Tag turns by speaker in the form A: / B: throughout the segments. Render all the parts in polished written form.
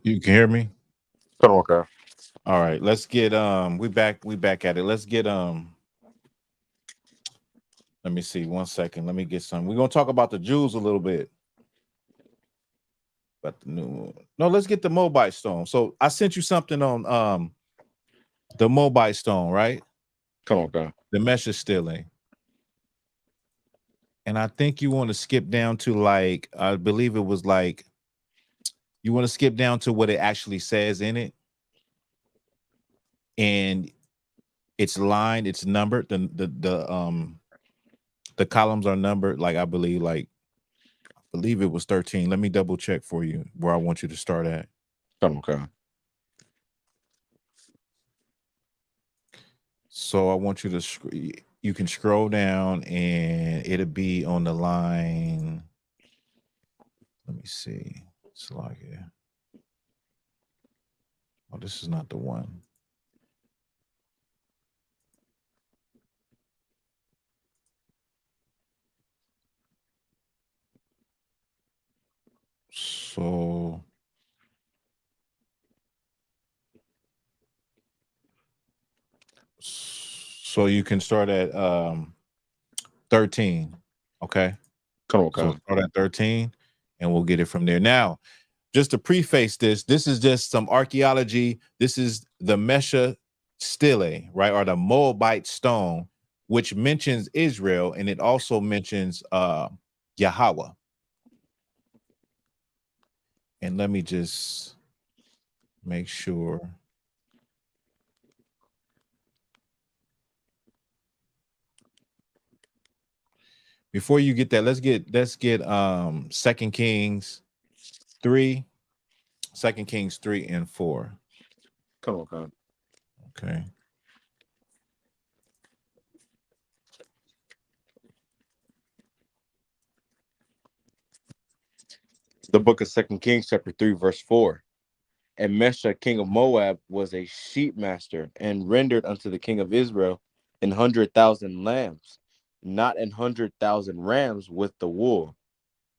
A: You can hear me?
B: Okay.
A: All right, let's get we back at it. Let's get let me see 1 second. Let me get some. We're gonna talk about the Jews a little bit. But the new no, let's get the Moabite stone. So I sent you something on the Moabite stone, right?
B: Okay.
A: The Mesha Stele. And I think you want to skip down to like I believe it was like you want to skip down to what it actually says in it. And it's lined, it's numbered. The columns are numbered, like I believe it was 13. Let me double check for you where I want you to start at.
B: Okay.
A: So I want you to you can scroll down and it'll be on the line. Let me see. It's like yeah. Oh, this is not the one. So you can start at 13. Okay. So
B: Okay.
A: start at 13 and we'll get it from there. Now, just to preface this, this is just some archaeology. This is the Mesha Stele, right? Or the Moabite stone, which mentions Israel and it also mentions Yahweh. And let me just make sure. Before you get that, let's get 3, 2 Kings 3 and 4.
B: Okay.
A: Okay.
B: The book of Second Kings, chapter 3, verse 4. And Mesha, king of Moab, was a sheep master, and rendered unto the king of Israel 100,000 lambs, not 100,000 rams with the wool.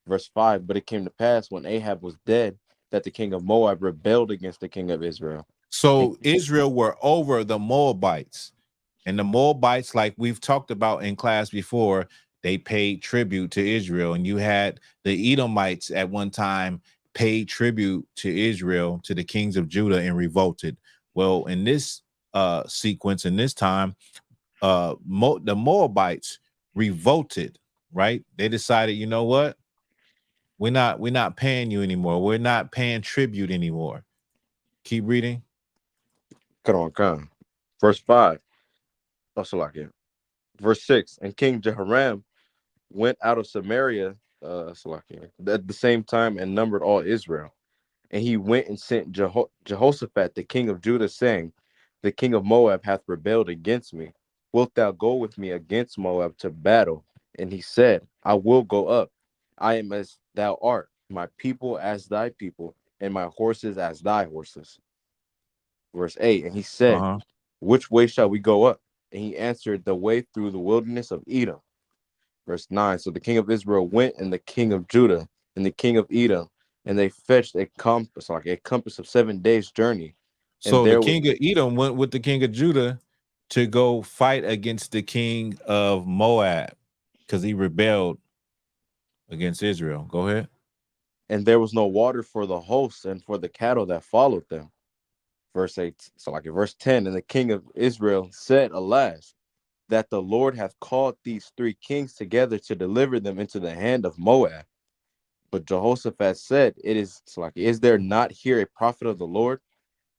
B: Verse 5. But it came to pass when Ahab was dead, that the king of Moab rebelled against the king of Israel. And
A: So Israel were over the Moabites. And the Moabites, like we've talked about in class before, they paid tribute to Israel. And you had the Edomites at one time paid tribute to Israel, to the kings of Judah, and revolted. Well, in this sequence, in this time, the Moabites revolted, right? They decided, you know what? We're not paying you anymore. We're not paying tribute anymore. Keep reading.
B: come. Verse 5. Also like it. Verse 6. And King Jehoram went out of Samaria, Salakia, at the same time and numbered all Israel. And he went and sent Jehoshaphat, the king of Judah, saying, the king of Moab hath rebelled against me. Wilt thou go with me against Moab to battle? And he said, I will go up. I am as thou art, my people as thy people, and my horses as thy horses. Verse 8. And he said,
A: Uh-huh.
B: which way shall we go up? And he answered, the way through the wilderness of Edom. Verse 9. So the king of Israel went, and the king of Judah, and the king of Edom, and they fetched a compass, like a compass of 7 days' journey. And
A: So the
B: there was
A: king of Edom went with the king of Judah to go fight against the king of Moab because he rebelled against Israel. Go ahead.
B: no water for the hosts and for the cattle that followed them. Verse 8. So like in verse 10, and the king of Israel said, alas, that the Lord hath called these three kings together to deliver them into the hand of Moab. But Jehoshaphat said, it is so like, is there not here a prophet of the Lord,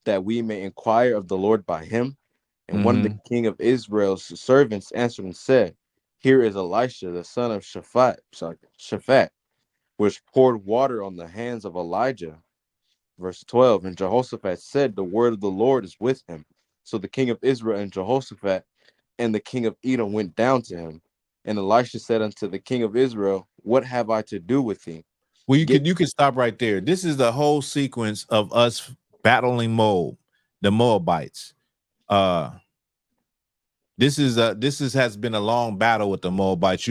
B: that we may inquire of the Lord by him? And one of the
A: Mm-hmm.
B: king of Israel's servants answered and said, here is Elisha, the son of Shaphat, which poured water on the hands of Elijah. Verse 12. And Jehoshaphat said, the word of the Lord is with him. So the king of Israel and Jehoshaphat and the king of Edom went down to him. And Elisha said unto the king of Israel, what have I to do with thee?
A: Well,
B: Get
A: you could stop right there. This is the whole sequence of us battling the Moabites. Uh this has been a long battle with the Moabites.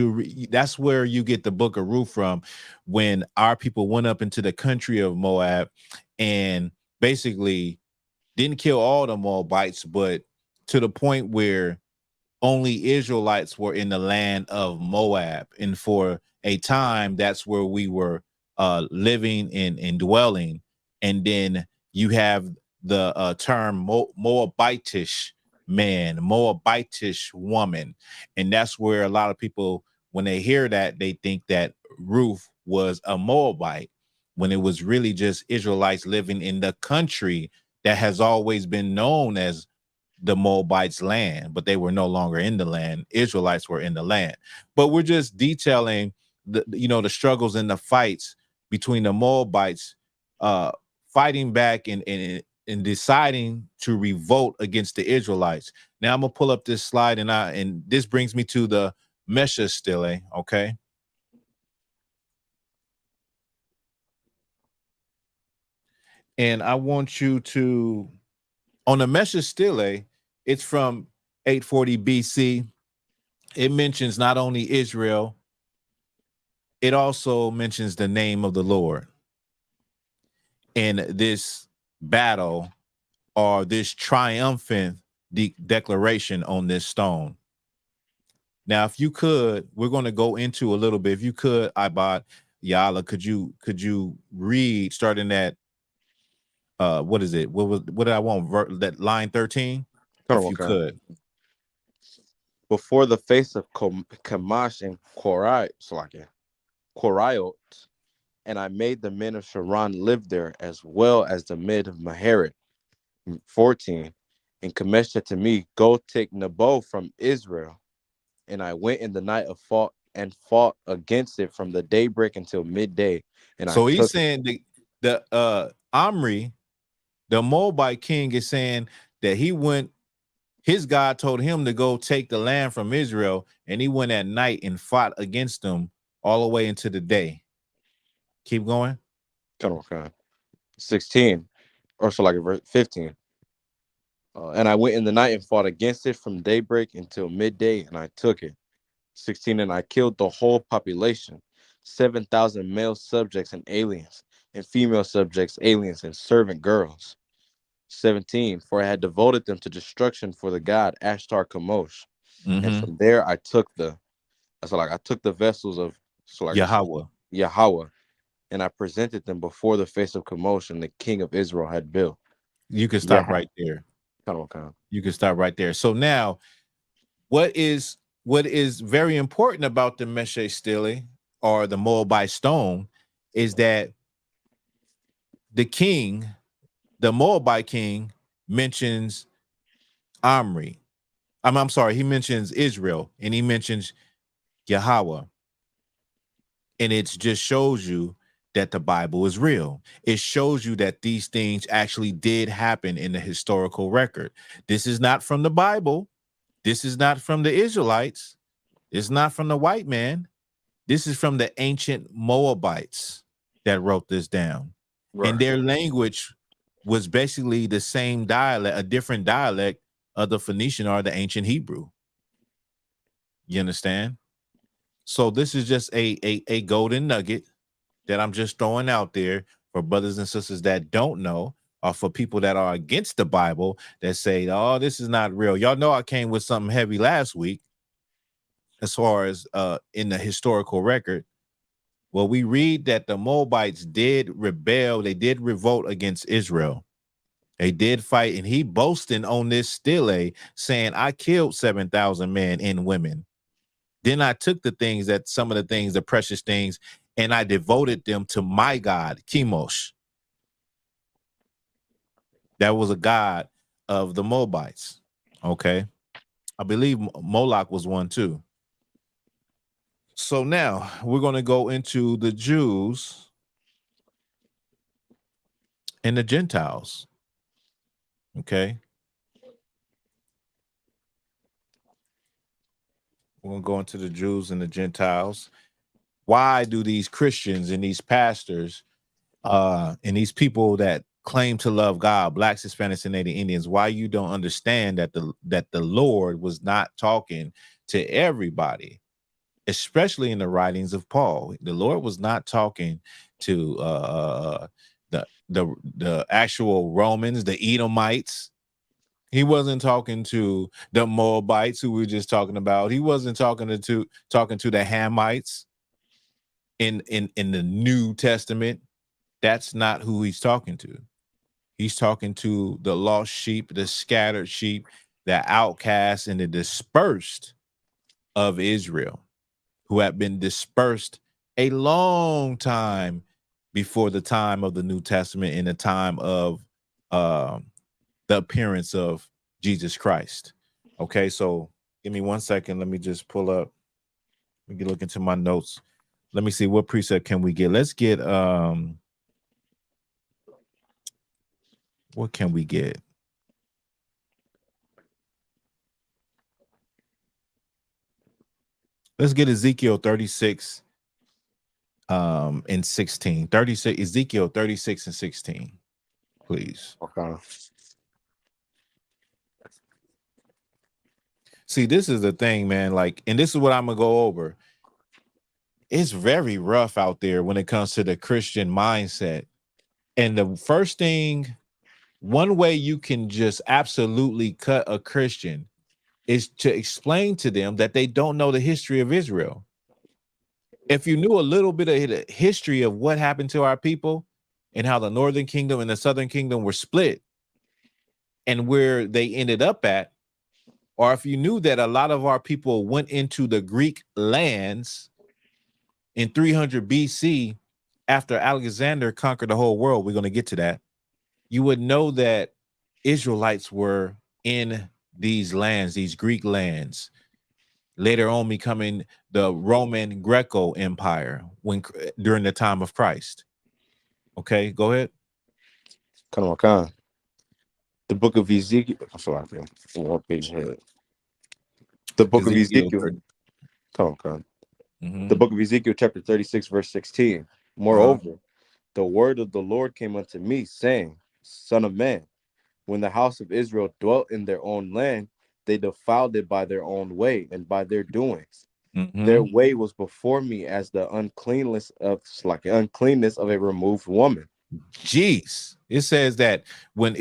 A: That's where you get the book of Ruth from, when our people went up into the country of Moab and basically didn't kill all the Moabites, but to the point where only Israelites were in the land of Moab. And for a time, that's where we were living and dwelling. And then you have the term Moabitish man, Moabitish woman. And that's where a lot of people, when they hear that, they think that Ruth was a Moabite, when it was really just Israelites living in the country that has always been known as the Moabites' land, but they were no longer in the land. Israelites were in the land. But we're just detailing the struggles and the fights between the Moabites fighting back and deciding to revolt against the Israelites. Now I'm gonna pull up this slide, and this brings me to the Mesha Stele, okay? And I want you to, on the Mesha Stele, it's from 840 BC. It mentions not only Israel, it also mentions the name of the Lord in this battle, or this triumphant declaration on this stone. Now, if you could, we're going to go into a little bit. If you could, Ibad, Yala, could you read starting at what is it? What did I want? That line 13? If you could.
B: Before the face of Kamash and Koraiot, and I made the men of Sharon live there, as well as the men of Maheret. 14. And Kamesh said to me, go take Nebo from Israel. And I went in the night of fought against it from the daybreak until midday. And
A: So
B: I
A: he's
B: took
A: saying the Omri, the Moabite king, is saying that his God told him to go take the land from Israel, and he went at night and fought against them all the way into the day. Keep going.
B: 16, or so like verse 15. And I went in the night and fought against it from daybreak until midday, and I took it. 16. And I killed the whole population, 7,000 male subjects and aliens, and female subjects, aliens, and servant girls. 17. For I had devoted them to destruction for the god Ashtar Kamosh. And from there I took I took the vessels of Yahweh, and I presented them before the face of Kamosh, and the king of Israel had built.
A: You can stop right there. You can stop right there. So now, what is very important about the Mesha Stele, or the Moabite stone, is that the Moabite king, mentions Omri. I'm sorry, he mentions Israel, and he mentions Yahweh. And it just shows you that the Bible is real. It shows you that these things actually did happen in the historical record. This is not from the Bible. This is not from the Israelites. It's not from the white man. This is from the ancient Moabites that wrote this down. Right. And their language was basically the same dialect, a different dialect of the Phoenician or the ancient Hebrew. You understand? So this is just a golden nugget that I'm just throwing out there for brothers and sisters that don't know, or for people that are against the Bible that say, oh, this is not real. Y'all know I came with something heavy last week as far as in the historical record. Well, we read that the Moabites did rebel. They did revolt against Israel. They did fight, and he boasting on this stele, saying, I killed 7,000 men and women. Then I took some of the things, the precious things, and I devoted them to my God, Chemosh. That was a god of the Moabites. Okay. I believe Moloch was one too. So now we're going to go into the Jews and the Gentiles. Okay. We're going to go into the Jews and the Gentiles. Why do these Christians and these pastors and these people that claim to love God, blacks, Hispanics, and Native Indians, why you don't understand that the Lord was not talking to everybody, especially in the writings of Paul? The Lord was not talking to the actual Romans, the Edomites. He wasn't talking to the Moabites who we were just talking about. He wasn't talking to the Hamites in the New Testament. That's not who he's talking to. He's talking to the lost sheep, the scattered sheep, the outcasts, and the dispersed of Israel, who have been dispersed a long time before the time of the New Testament, in the time of the appearance of Jesus Christ. Okay, so give me 1 second. Let me just pull up. Let me look into my notes. Let me see, what precept can we get? Let's get what can we get? Let's get Ezekiel 36 and 16. 36, Ezekiel 36 and 16, please.
B: Okay.
A: See, this is the thing, man. Like, and this is what I'm gonna go over. It's very rough out there when it comes to the Christian mindset. And the first thing, one way you can just absolutely cut a Christian is to explain to them that they don't know the history of Israel. If you knew a little bit of the history of what happened to our people and how the northern kingdom and the southern kingdom were split and where they ended up at, or if you knew that a lot of our people went into the Greek lands in 300 BC after Alexander conquered the whole world, we're going to get to that, you would know that Israelites were in these lands, these Greek lands, later on becoming the Roman Greco Empire during the time of Christ. Okay, go ahead.
B: Come on. The book of Ezekiel. Sorry, one page ahead. The book of Ezekiel. Come on.
A: Mm-hmm.
B: The book of Ezekiel, chapter 36, verse 16. Moreover, the word of the Lord came unto me, saying, Son of man, when the house of Israel dwelt in their own land, they defiled it by their own way and by their doings.
A: Mm-hmm.
B: Their way was before me as the uncleanness of a removed woman.
A: Jeez. It says that when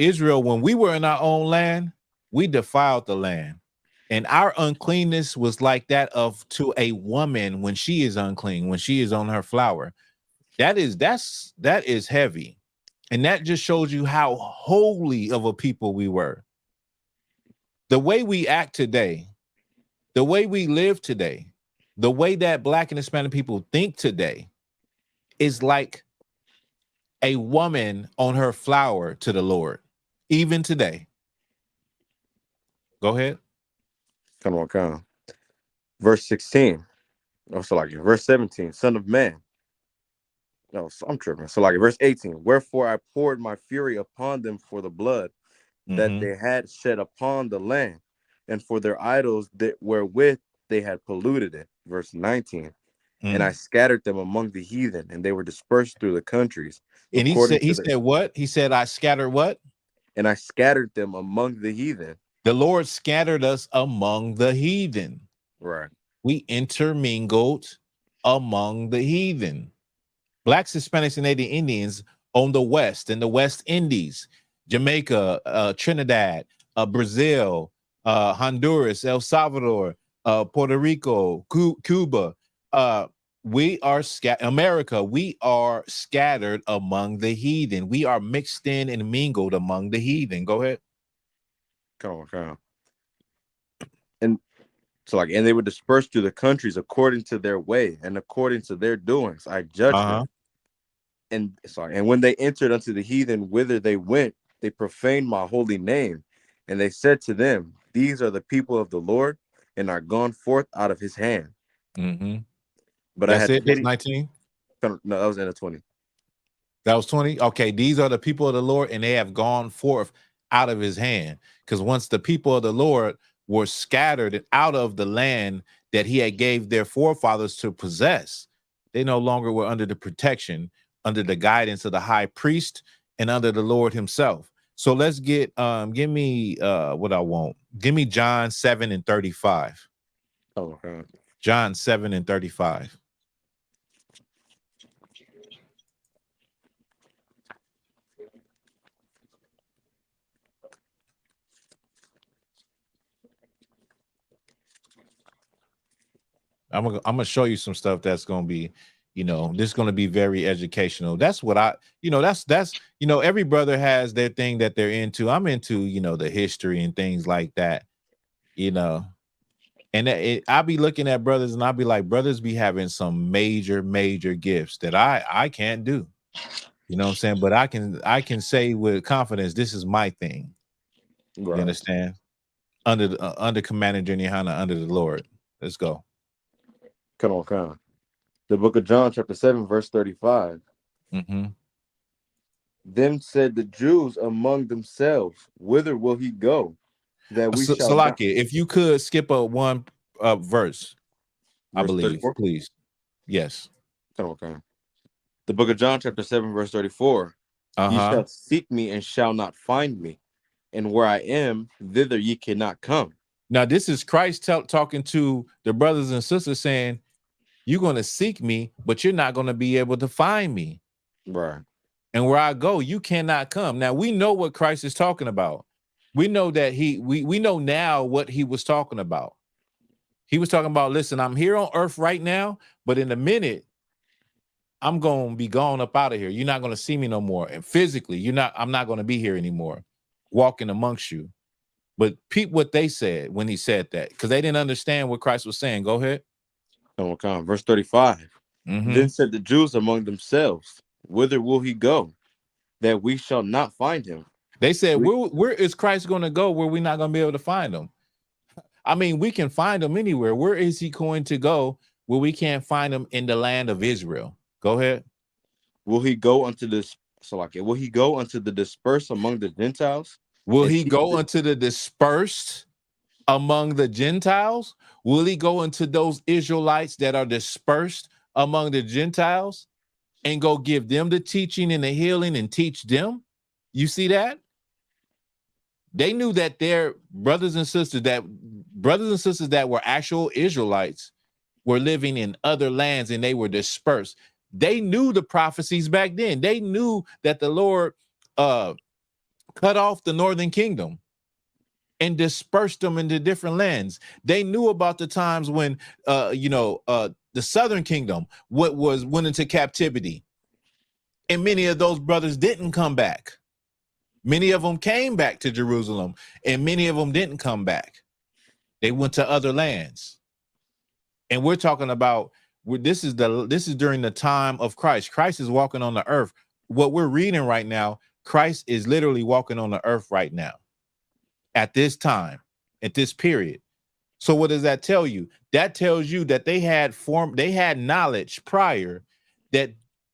A: we were in our own land, we defiled the land. And our uncleanness was like that of to a woman when she is unclean, when she is on her flower. That is heavy. And that just shows you how holy of a people we were. The way we act today, the way we live today, the way that Black and Hispanic people think today is like a woman on her flower to the Lord, even today. Go ahead.
B: Come on. Verse 16. Verse 17. Son of man. No, I'm tripping. Verse 18. Wherefore I poured my fury upon them for the blood that they had shed upon the land, and for their idols that wherewith they had polluted it. Verse 19. And I scattered them among the heathen, and they were dispersed through the countries.
A: And he said what? He said, I scattered what?
B: And I scattered them among the heathen.
A: The Lord scattered us among the heathen.
B: Right.
A: We intermingled among the heathen. Blacks, Hispanics, and Native Indians on the West, in the West Indies, Jamaica, Trinidad, Brazil, Honduras, El Salvador, Puerto Rico, Cuba. We are America. We are scattered among the heathen. We are mixed in and mingled among the heathen. Go ahead.
B: Come on. And and they were dispersed through the countries according to their way and according to their doings. I judged them. And when they entered unto the heathen whither they went, they profaned my holy name. And they said to them, These are the people of the Lord, and are gone forth out of his hand.
A: Mm-hmm.
B: But
A: that's
B: I had
A: it.
B: pity.
A: That's 19.
B: No, that was in the 20.
A: That was 20. Okay, these are the people of the Lord, and they have gone forth out of his hand. Because once the people of the Lord were scattered out of the land that he had gave their forefathers to possess, they no longer were under the protection, under the guidance of the high priest, and under the Lord himself. So let's get give me what I want. Give me John 7 and 35.
B: Oh, God.
A: John 7 and 35. gonna show you some stuff that's gonna be, this is gonna be very educational. That's what that's every brother has their thing that they're into. I'm into, the history and things like that, and I'll be looking at brothers and I'll be like, brothers be having some major, major gifts that I can't do. You know what I'm saying? But I can say with confidence, this is my thing.
B: Right.
A: You understand? Under Commander YAHANNA, under the Lord. Let's go.
B: Come on. The book of John, chapter 7, verse 35.
A: Mm-hmm.
B: Then said the Jews among themselves, whither will he go? That we shall not.
A: Salakia, if you could skip one verse, I
B: Verse
A: believe,
B: 34.
A: please. Yes.
B: Come on. The book of John, chapter 7, verse 34. Ye shall seek me and shall not find me. And where I am, thither ye cannot come.
A: Now, this is Christ talking to the brothers and sisters saying, you're going to seek me, but you're not going to be able to find me.
B: Right.
A: And where I go, you cannot come. Now, we know what Christ is talking about. We know that we know now what he was talking about. He was talking about, listen, I'm here on earth right now, but in a minute, I'm going to be gone up out of here. You're not going to see me no more. And physically, I'm not going to be here anymore, walking amongst you. But peep what they said when he said that, because they didn't understand what Christ was saying. Go ahead.
B: Come. Verse 35.
A: Mm-hmm.
B: Then said the Jews among themselves, whither will he go? That we shall not find him.
A: They said, where is Christ going to go where we're not going to be able to find him? I mean, we can find him anywhere. Where is he going to go where we can't find him in the land of Israel? Go ahead.
B: Will he go unto this? Will he go unto the dispersed among the Gentiles?
A: Will he go unto the dispersed among the Gentiles? Will he go into those Israelites that are dispersed among the Gentiles and go give them the teaching and the healing and teach them? You see that? They knew that their brothers and sisters that were actual Israelites were living in other lands and they were dispersed. They knew the prophecies back then. They knew that the Lord cut off the northern kingdom and dispersed them into different lands. They knew about the times when the southern kingdom went into captivity, and many of those brothers didn't come back. Many of them came back to Jerusalem, and many of them didn't come back. They went to other lands. And we're talking about this is during the time of Christ. Christ is walking on the earth. What we're reading right now, Christ is literally walking on the earth right now. At this time, at this period. So what does that tell you? That tells you that they had knowledge prior that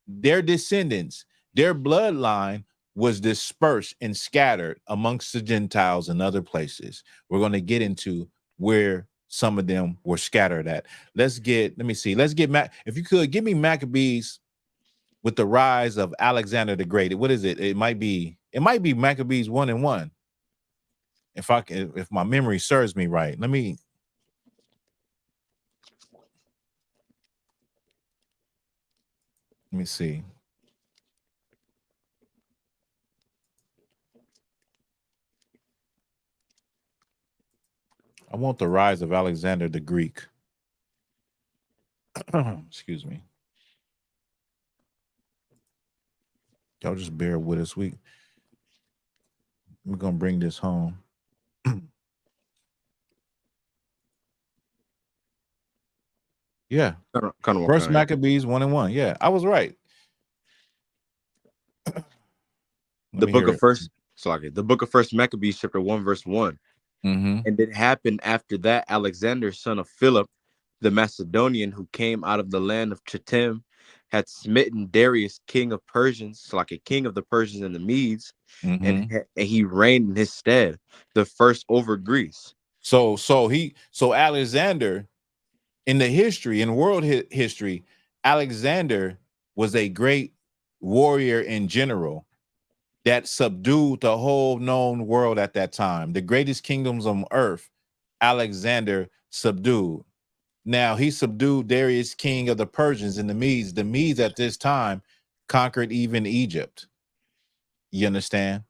A: their descendants, their bloodline was dispersed and scattered amongst the Gentiles and other places. We're going to get into where some of them were scattered at. Let me see. If you could give me Maccabees with the rise of Alexander the Great. What is it? It might be Maccabees 1:1. If my memory serves me right. Let me see. I want the rise of Alexander the Greek. Excuse me. Y'all just bear with us. We're going to bring this home. Yeah. First Maccabees 1:1. Yeah, I was right.
B: The book of First Maccabees, chapter 1, verse 1.
A: Mm-hmm.
B: And it happened after that Alexander, son of Philip, the Macedonian, who came out of the land of Chittim, had smitten Darius, king of Persians, king of the Persians and the Medes, and he reigned in his stead, the first over Greece.
A: So Alexander, in world history, Alexander was a great warrior and general that subdued the whole known world at that time. The greatest kingdoms on earth, Alexander subdued. Now, he subdued Darius, king of the Persians and the Medes. The Medes at this time conquered even Egypt. You understand?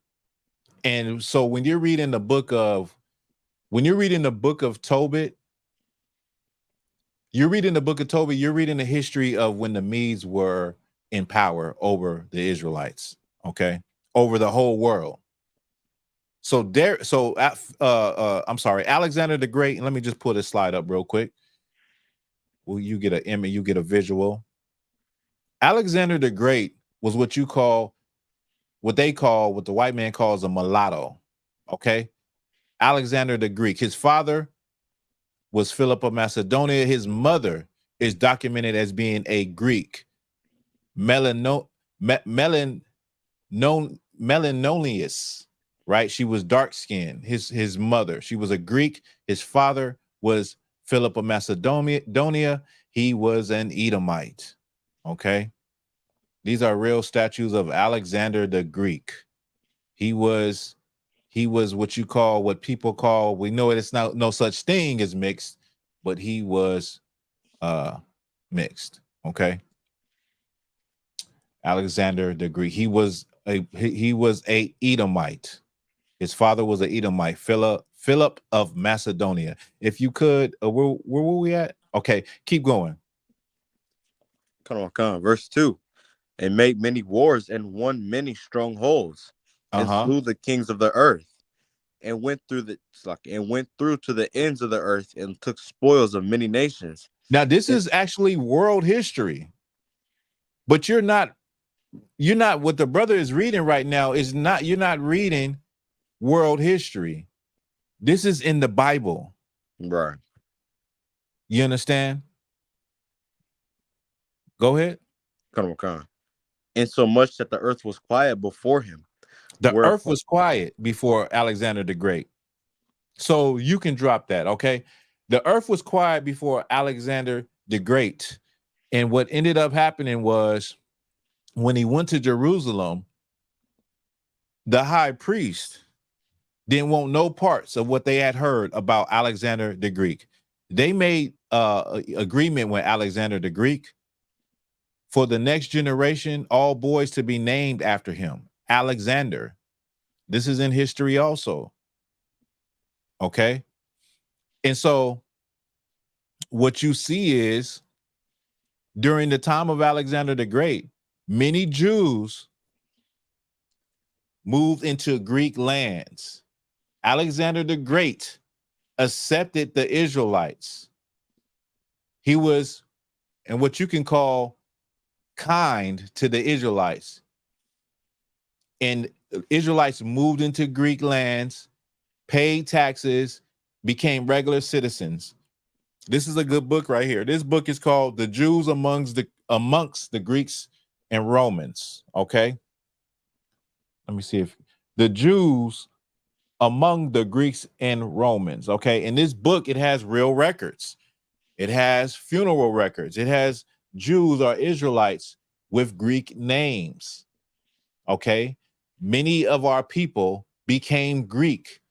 A: And so when you're reading the book of Tobit, You're reading the book of Tobit. You're reading the history of when the Medes were in power over the Israelites. Okay, over the whole world. So there, so I'm sorry, Alexander the Great. And let me just pull this slide up real quick. Will you get an image? You get a visual. Alexander the Great was what you call, what they call, what the white man calls a mulatto. Okay, Alexander the Greek. His father was Philip of Macedonia. His mother is documented as being a Greek, Melanolius, right? She was dark skinned. His mother, she was a Greek. His father was Philip of Macedonia. He was an Edomite. Okay, these are real statues of Alexander the Greek. He was what you call, what people call, we know it's not no such thing as mixed, but he was mixed. Okay, Alexander the Greek. He was a Edomite. His father was an Edomite, Philip of Macedonia. If you could, where were we at? Okay, keep going.
B: Come on. Verse 2. And made many wars and won many strongholds, and slew the kings of the earth, and went through to the ends of the earth, and took spoils of many nations.
A: Now, this is actually world history, but you're not what the brother is reading right now is not, you're not reading world history. This is in the Bible.
B: Right.
A: You understand? Go ahead.
B: Come on. And so much that the earth was quiet before him.
A: The earth was quiet before Alexander the Great. So you can drop that, okay? The earth was quiet before Alexander the Great. And what ended up happening was, when he went to Jerusalem, the high priest didn't want no parts of what they had heard about Alexander the Greek. They made an agreement with Alexander the Greek for the next generation, all boys to be named after him, Alexander. This is in history also. Okay. And so what you see is, during the time of Alexander the Great, many Jews moved into Greek lands. Alexander the Great accepted the Israelites. He was, and what you can call, kind to the Israelites. And Israelites moved into Greek lands, paid taxes, became regular citizens. This is a good book right here. This book is called The Jews Amongst the Greeks and Romans. Okay. Let me see if the Jews among the Greeks and Romans. Okay. In this book, it has real records. It has funeral records. It has Jews or Israelites with Greek names. Okay. Many of our people became Greek.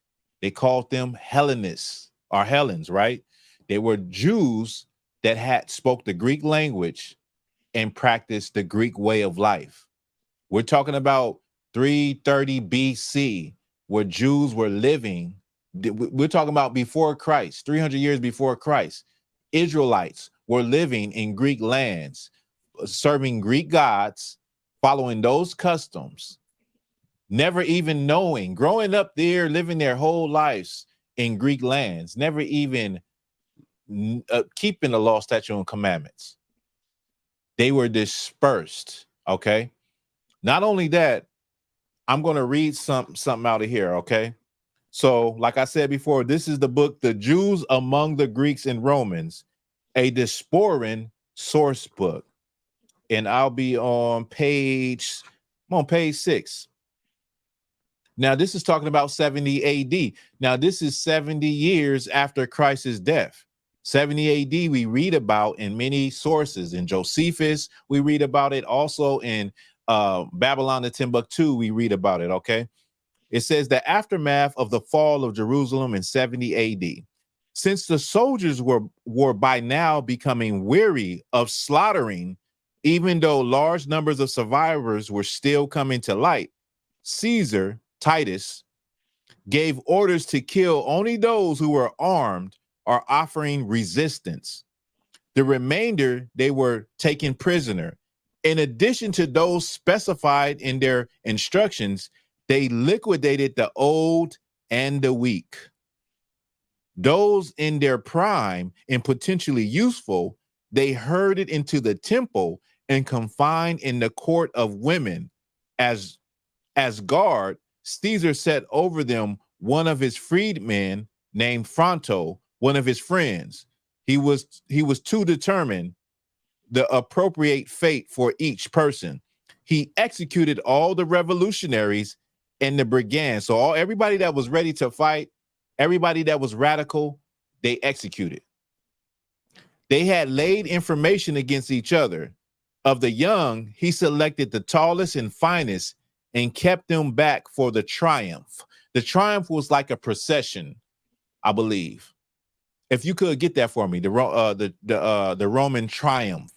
A: They called them Hellenists or Hellenes, right? They were Jews that spoke the Greek language and practiced the Greek way of life. We're talking about 330 BC, where Jews were living. We're talking about before Christ, 300 years before Christ. Israelites were living in Greek lands, serving Greek gods, following those customs, never even knowing, growing up there, living their whole lives in Greek lands, never even keeping the law, statute, and commandments. They were dispersed. Okay. Not only that, I'm going to read something out of here. Okay. So, like I said before, this is the book, The Jews Among the Greeks and Romans, a diasporan source book. And I'll be on page 6. Now, this is talking about 70 AD. Now, this is 70 years after Christ's death. 70 AD, we read about in many sources. In Josephus, we read about it. Also in Babylon to Timbuktu, we read about it, okay? It says the aftermath of the fall of Jerusalem in 70 AD. Since the soldiers were by now becoming weary of slaughtering, even though large numbers of survivors were still coming to light, Caesar, Titus, gave orders to kill only those who were armed or offering resistance. The remainder, they were taken prisoner. In addition to those specified in their instructions, they liquidated the old and the weak. Those in their prime and potentially useful, they herded into the temple and confined in the court of women. As guard, Caesar set over them one of his freedmen named Fronto, one of his friends. He was too determined the appropriate fate for each person. He executed all the revolutionaries and the brigands. So everybody that was ready to fight, everybody that was radical, they executed. They had laid information against each other. Of the young, he selected the tallest and finest and kept them back for the triumph. The triumph was like a procession, I believe. If you could get that for me, the Roman triumph,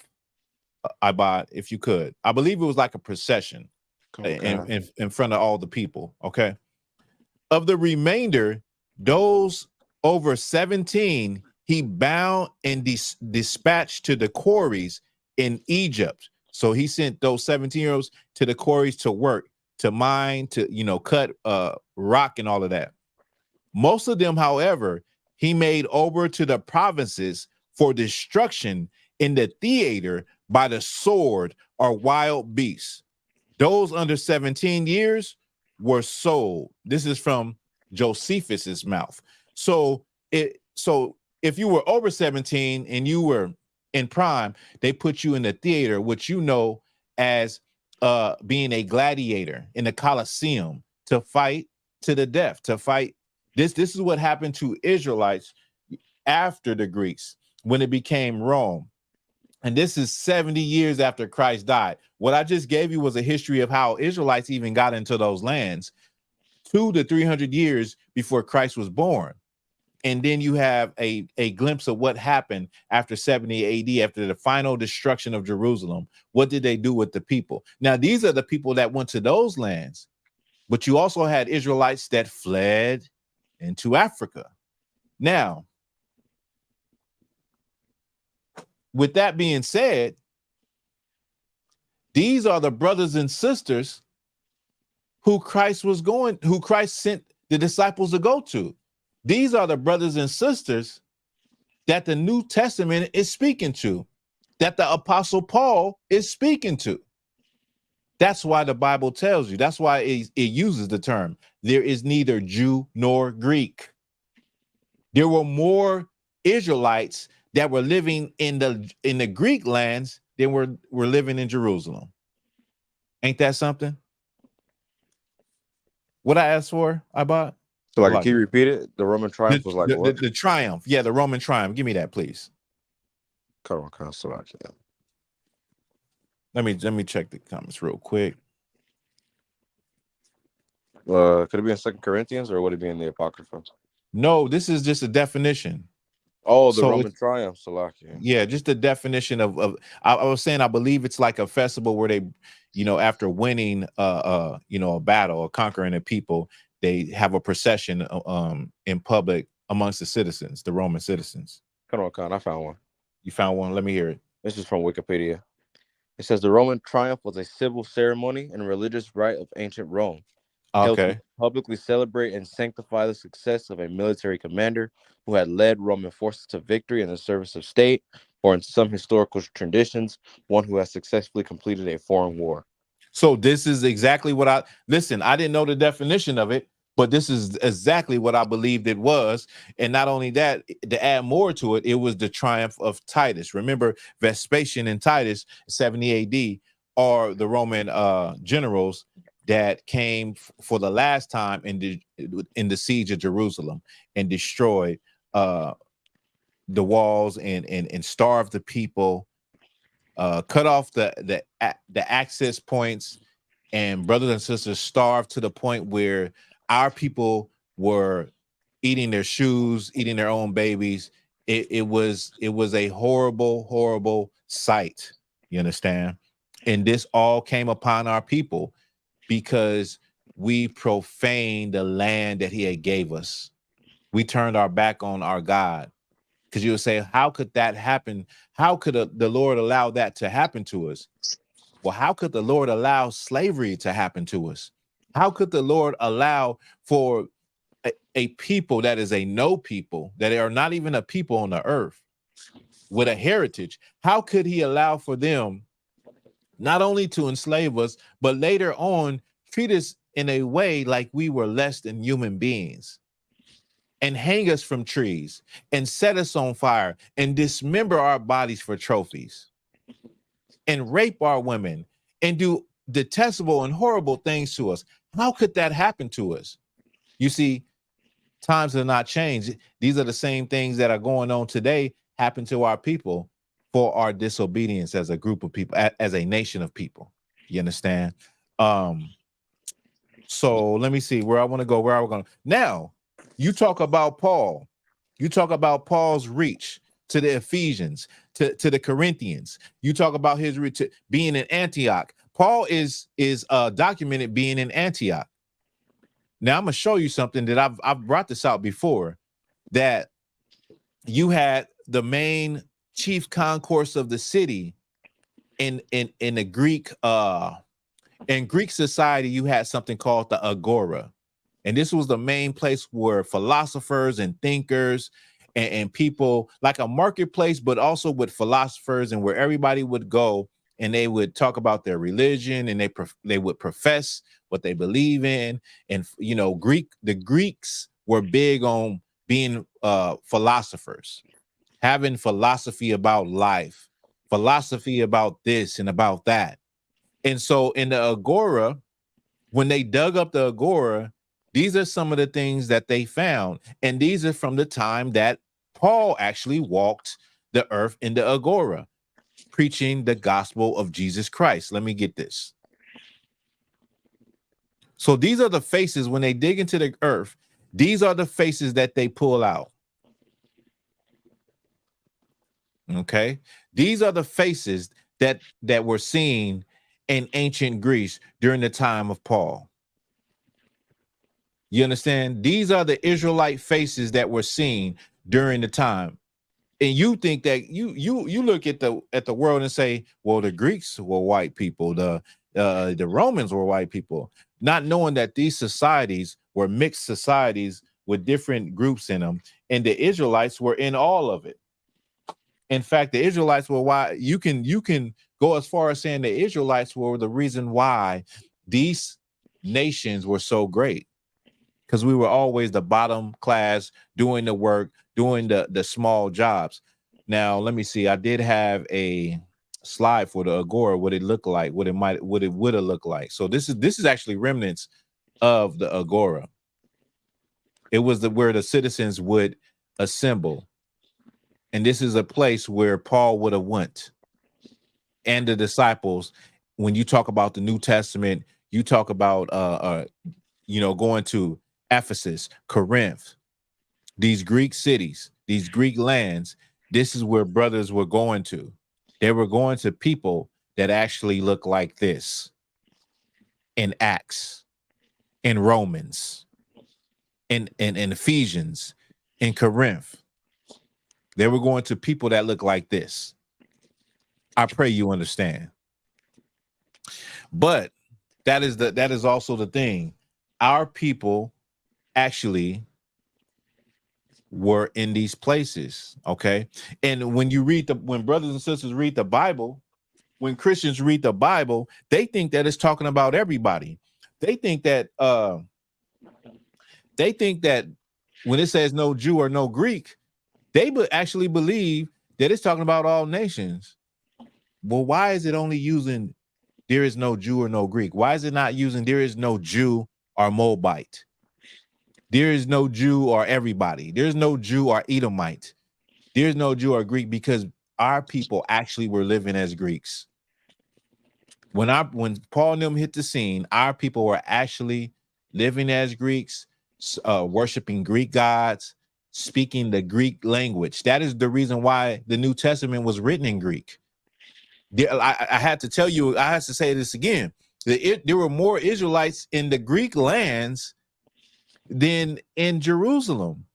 A: I bought. If you could, I believe it was like a procession in front of all the people. Okay. Of the remainder, those over 17, he bound and dispatched to the quarries in Egypt. So he sent those 17-year-olds to the quarries to work, to mine, to cut rock and all of that. Most of them, however, he made over to the provinces for destruction in the theater by the sword or wild beasts. Those under 17 years were sold. This is from Josephus's mouth. So if you were over 17 and you were in prime, they put you in the theater, which as being a gladiator in the Colosseum, to fight to the death, to fight. This is what happened to Israelites after the Greeks when it became Rome. And this is 70 years after Christ died. What I just gave you was a history of how Israelites even got into those lands 200 to 300 years before Christ was born. And then you have a glimpse of what happened after 70 AD, after the final destruction of Jerusalem. What did they do with the people? Now, these are the people that went to those lands, but you also had Israelites that fled into Africa. Now, with that being said, these are the brothers and sisters who Christ sent the disciples to go to. These are the brothers and sisters that the New Testament is speaking to, that the Apostle Paul is speaking to. That's why the Bible tells you. That's why it uses the term, there is neither Jew nor Greek. There were more Israelites that were living in the Greek lands than were living in Jerusalem. Ain't that something? What I asked for, I bought.
B: So, can you repeat it? The Roman triumph was like what?
A: The triumph. Yeah, the Roman triumph. Give me that, please. Let me check the comments real quick.
B: Could it be in 2 Corinthians or would it be in the Apocrypha?
A: No, this is just a definition.
B: Oh, the Roman triumph, Salakia.
A: Yeah, just the definition of I was saying, I believe it's like a festival where they, after winning a battle or conquering a people, they have a procession in public amongst the citizens, the Roman citizens.
B: Come on, Khan, I found one.
A: You found one? Let me hear it.
B: This is from Wikipedia. It says the Roman triumph was a civil ceremony and religious rite of ancient Rome.
A: Okay.
B: To publicly celebrate and sanctify the success of a military commander who had led Roman forces to victory in the service of state, or in some historical traditions, one who has successfully completed a foreign war.
A: So this is exactly what I didn't know the definition of it, but this is exactly what I believed it was. And not only that, to add more to it, it was the triumph of Titus. Remember, Vespasian and Titus, 70 AD, are the Roman generals that came for the last time in the siege of Jerusalem and destroyed the walls and starved the people, cut off the access points, and brothers and sisters starved to the point where our people were eating their shoes, eating their own babies. It was a horrible sight. You understand? And this all came upon our people because we profaned the land that he had gave us. We turned our back on our God. Because you'll say, how could that happen? How could the Lord allow that to happen to us? Well, how could the Lord allow slavery to happen to us? How could the Lord allow for a people that is a no people, that are not even a people on the earth with a heritage? How could he allow for them not only to enslave us, but later on treat us in a way like we were less than human beings, and hang us from trees and set us on fire and dismember our bodies for trophies and rape our women and do detestable and horrible things to us? How could that happen to us? You see, times have not changed. These are the same things that are going on today happen to our people for our disobedience as a group of people, as a nation of people. You understand? So let me see where I want to go. Where are we going? Now, you talk about Paul. You talk about Paul's reach to the Ephesians, to the Corinthians. You talk about his reach to being in Antioch. Paul is documented being in Antioch. Now I'm gonna show you something that I've brought this out before, that you had the main chief concourse of the city in the Greek in Greek society. You had something called the Agora, and this was the main place where philosophers and thinkers and people, like a marketplace, but also with philosophers, and where everybody would go and they would talk about their religion, and they would profess what they believe in. And you know, the Greeks were big on being philosophers, having philosophy about life, philosophy about this and about that. And so in the Agora, when they dug up the Agora, these are some of the things that they found. And these are from the time that Paul actually walked the earth in the Agora, preaching the gospel of Jesus Christ. Let me get this. So these are the faces when they dig into the earth. These are the faces that they pull out. Okay. These are the faces that were seen in ancient Greece during the time of Paul. You understand? These are the Israelite faces that were seen during the time. And you think that you look at the world and say, well, the Greeks were white people, the Romans were white people, not knowing that these societies were mixed societies with different groups in them, and the Israelites were in all of it. In fact, the Israelites were why you can go as far as saying the Israelites were the reason why these nations were so great, because we were always the bottom class doing the work, doing the small jobs. Now, let me see. I did have a slide for the Agora, what it looked like, what it would have looked like. So this is actually remnants of the Agora. It was where the citizens would assemble. And this is a place where Paul would have went, and the disciples. When you talk about the New Testament, you talk about going to Ephesus, Corinth, these Greek cities, these Greek lands. This is where brothers were going to. They were going to people that actually look like this in Acts, in Romans, in Ephesians, in Corinth. They were going to people that look like this. I pray you understand. But that is also the thing. Our people actually were in these places, okay? And when brothers and sisters read the Bible, when Christians read the Bible, they think that it's talking about everybody. They think that when it says no Jew or no Greek, they actually believe that it's talking about all nations. Well, why is it only using there is no Jew or no Greek? Why is it not using there is no Jew or Moabite? There is no Jew or everybody. There's no Jew or Edomite. There's no Jew or Greek, because our people actually were living as Greeks. When Paul and them hit the scene, our people were actually living as Greeks, worshiping Greek gods, speaking the Greek language. That is the reason why the New Testament was written in Greek. I had to tell you, I had to say this again. There were more Israelites in the Greek lands than in Jerusalem.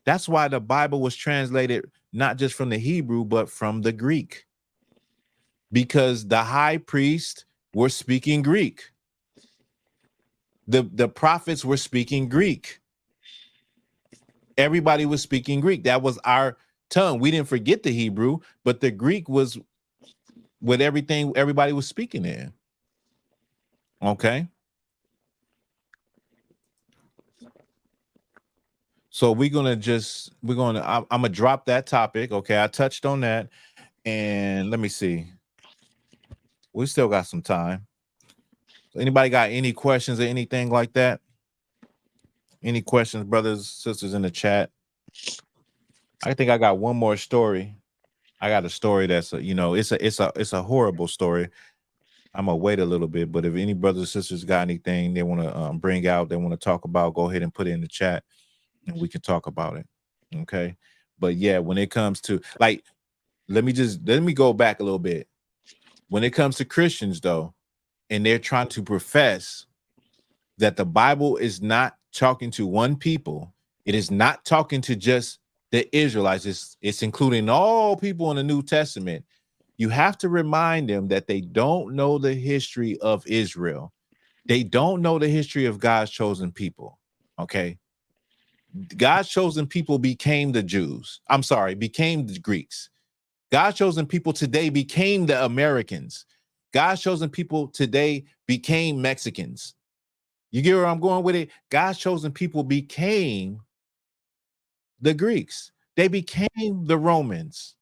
A: That's why the Bible was translated not just from the Hebrew, but from the Greek, because the high priest were speaking Greek. The prophets were speaking Greek. Everybody was speaking Greek. That was our tongue. We didn't forget the Hebrew, but the Greek was with everything everybody was speaking in. Okay. So I'm gonna drop that topic. Okay, I touched on that, and let me see. We still got some time. Anybody got any questions or anything like that? Any questions, brothers, sisters in the chat? I think I got one more story. I got a story that's it's a horrible story. I'm gonna wait a little bit, but if any brothers or sisters got anything they want to bring out, they want to talk about, go ahead and put it in the chat, and we can talk about it. Okay, but yeah, when it comes to like, let me go back a little bit. When it comes to Christians, though, and they're trying to profess that the Bible is not talking to one people, it is not talking to just the Israelites. It's including all people in the New Testament. You have to remind them that they don't know the history of Israel. They don't know the history of God's chosen people. Okay. God's chosen people became the Jews. I'm sorry, became the Greeks. God's chosen people today became the Americans. God's chosen people today became Mexicans. You get where I'm going with it? God's chosen people became the Greeks. They became the Romans.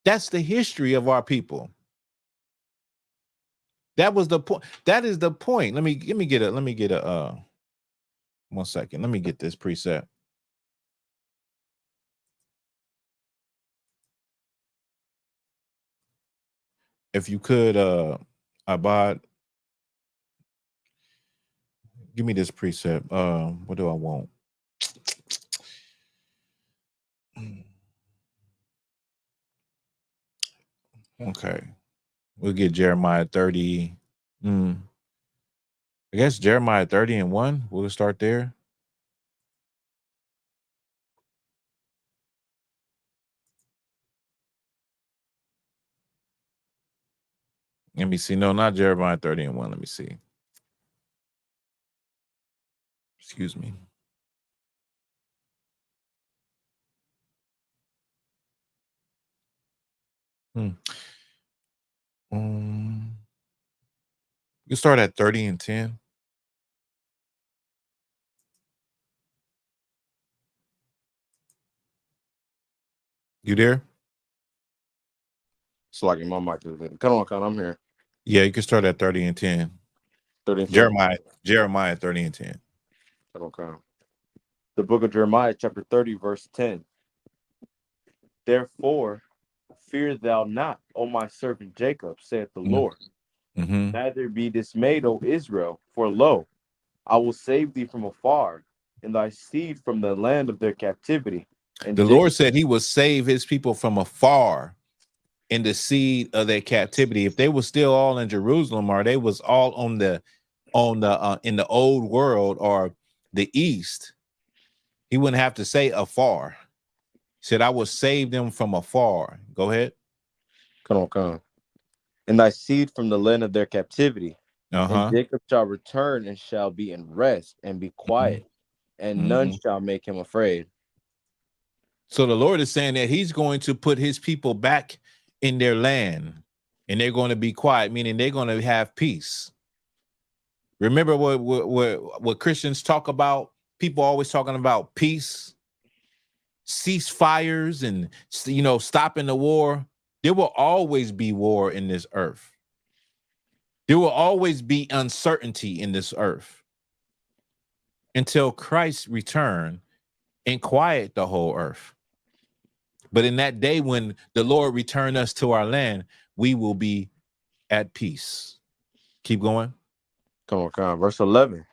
A: That's the history of our people. That was the point. That is the point. Let me get a 1 second. Let me get this preset. If you could Abad, give me this preset. What do I want? Okay. We'll get Jeremiah 30. I guess Jeremiah 30 and 1. We'll start there. Let me see. No, not Jeremiah 30 and 1. Let me see. Excuse me. You start at 30 and 10. You there?
B: It's like my mic is in. Come on, I'm here.
A: Yeah, you can start at 30 and 10.
B: 30 and 10.
A: Jeremiah 30 and 10.
B: Okay. The book of Jeremiah, chapter 30, verse 10. Therefore, fear thou not, O my servant Jacob, saith the Lord. Neither be dismayed, O Israel, for lo, I will save thee from afar, and thy seed from the land of their captivity. And
A: the Lord said he will save his people from afar in the seed of their captivity. If they were still all in Jerusalem, or they was all in the in the old world or the east, he wouldn't have to say afar. He said, I will save them from afar. Go ahead.
B: Come. And thy seed from the land of their captivity. And Jacob shall return and shall be in rest and be quiet, and none shall make him afraid.
A: So the Lord is saying that he's going to put his people back in their land, and they're going to be quiet, meaning they're going to have peace. Remember what Christians talk about? People always talking about peace, ceasefires, and stopping the war. There will always be war in this earth. There will always be uncertainty in this earth until Christ return and quiet the whole earth. But in that day when the Lord return us to our land, we will be at peace. Keep going.
B: Come on. Verse 11.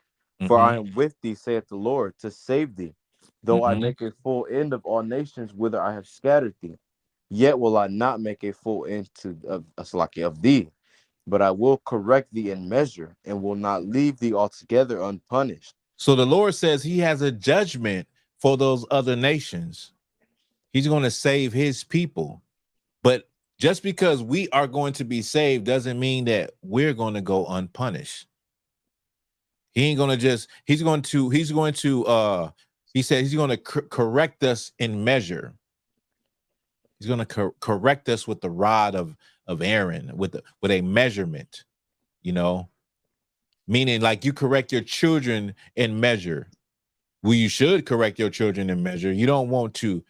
B: For I am with thee, saith the Lord, to save thee. Though I make a full end of all nations whither I have scattered thee, yet will I not make a full end of thee, but I will correct thee in measure, and will not leave thee altogether unpunished.
A: So the Lord says he has a judgment for those other nations. He's going to save his people. But just because we are going to be saved doesn't mean that we're going to go unpunished. He ain't going to just, he said he's going to correct us in measure. He's going to correct us with the rod of Aaron, with a measurement, meaning like you correct your children in measure. Well, you should correct your children in measure. You don't want to,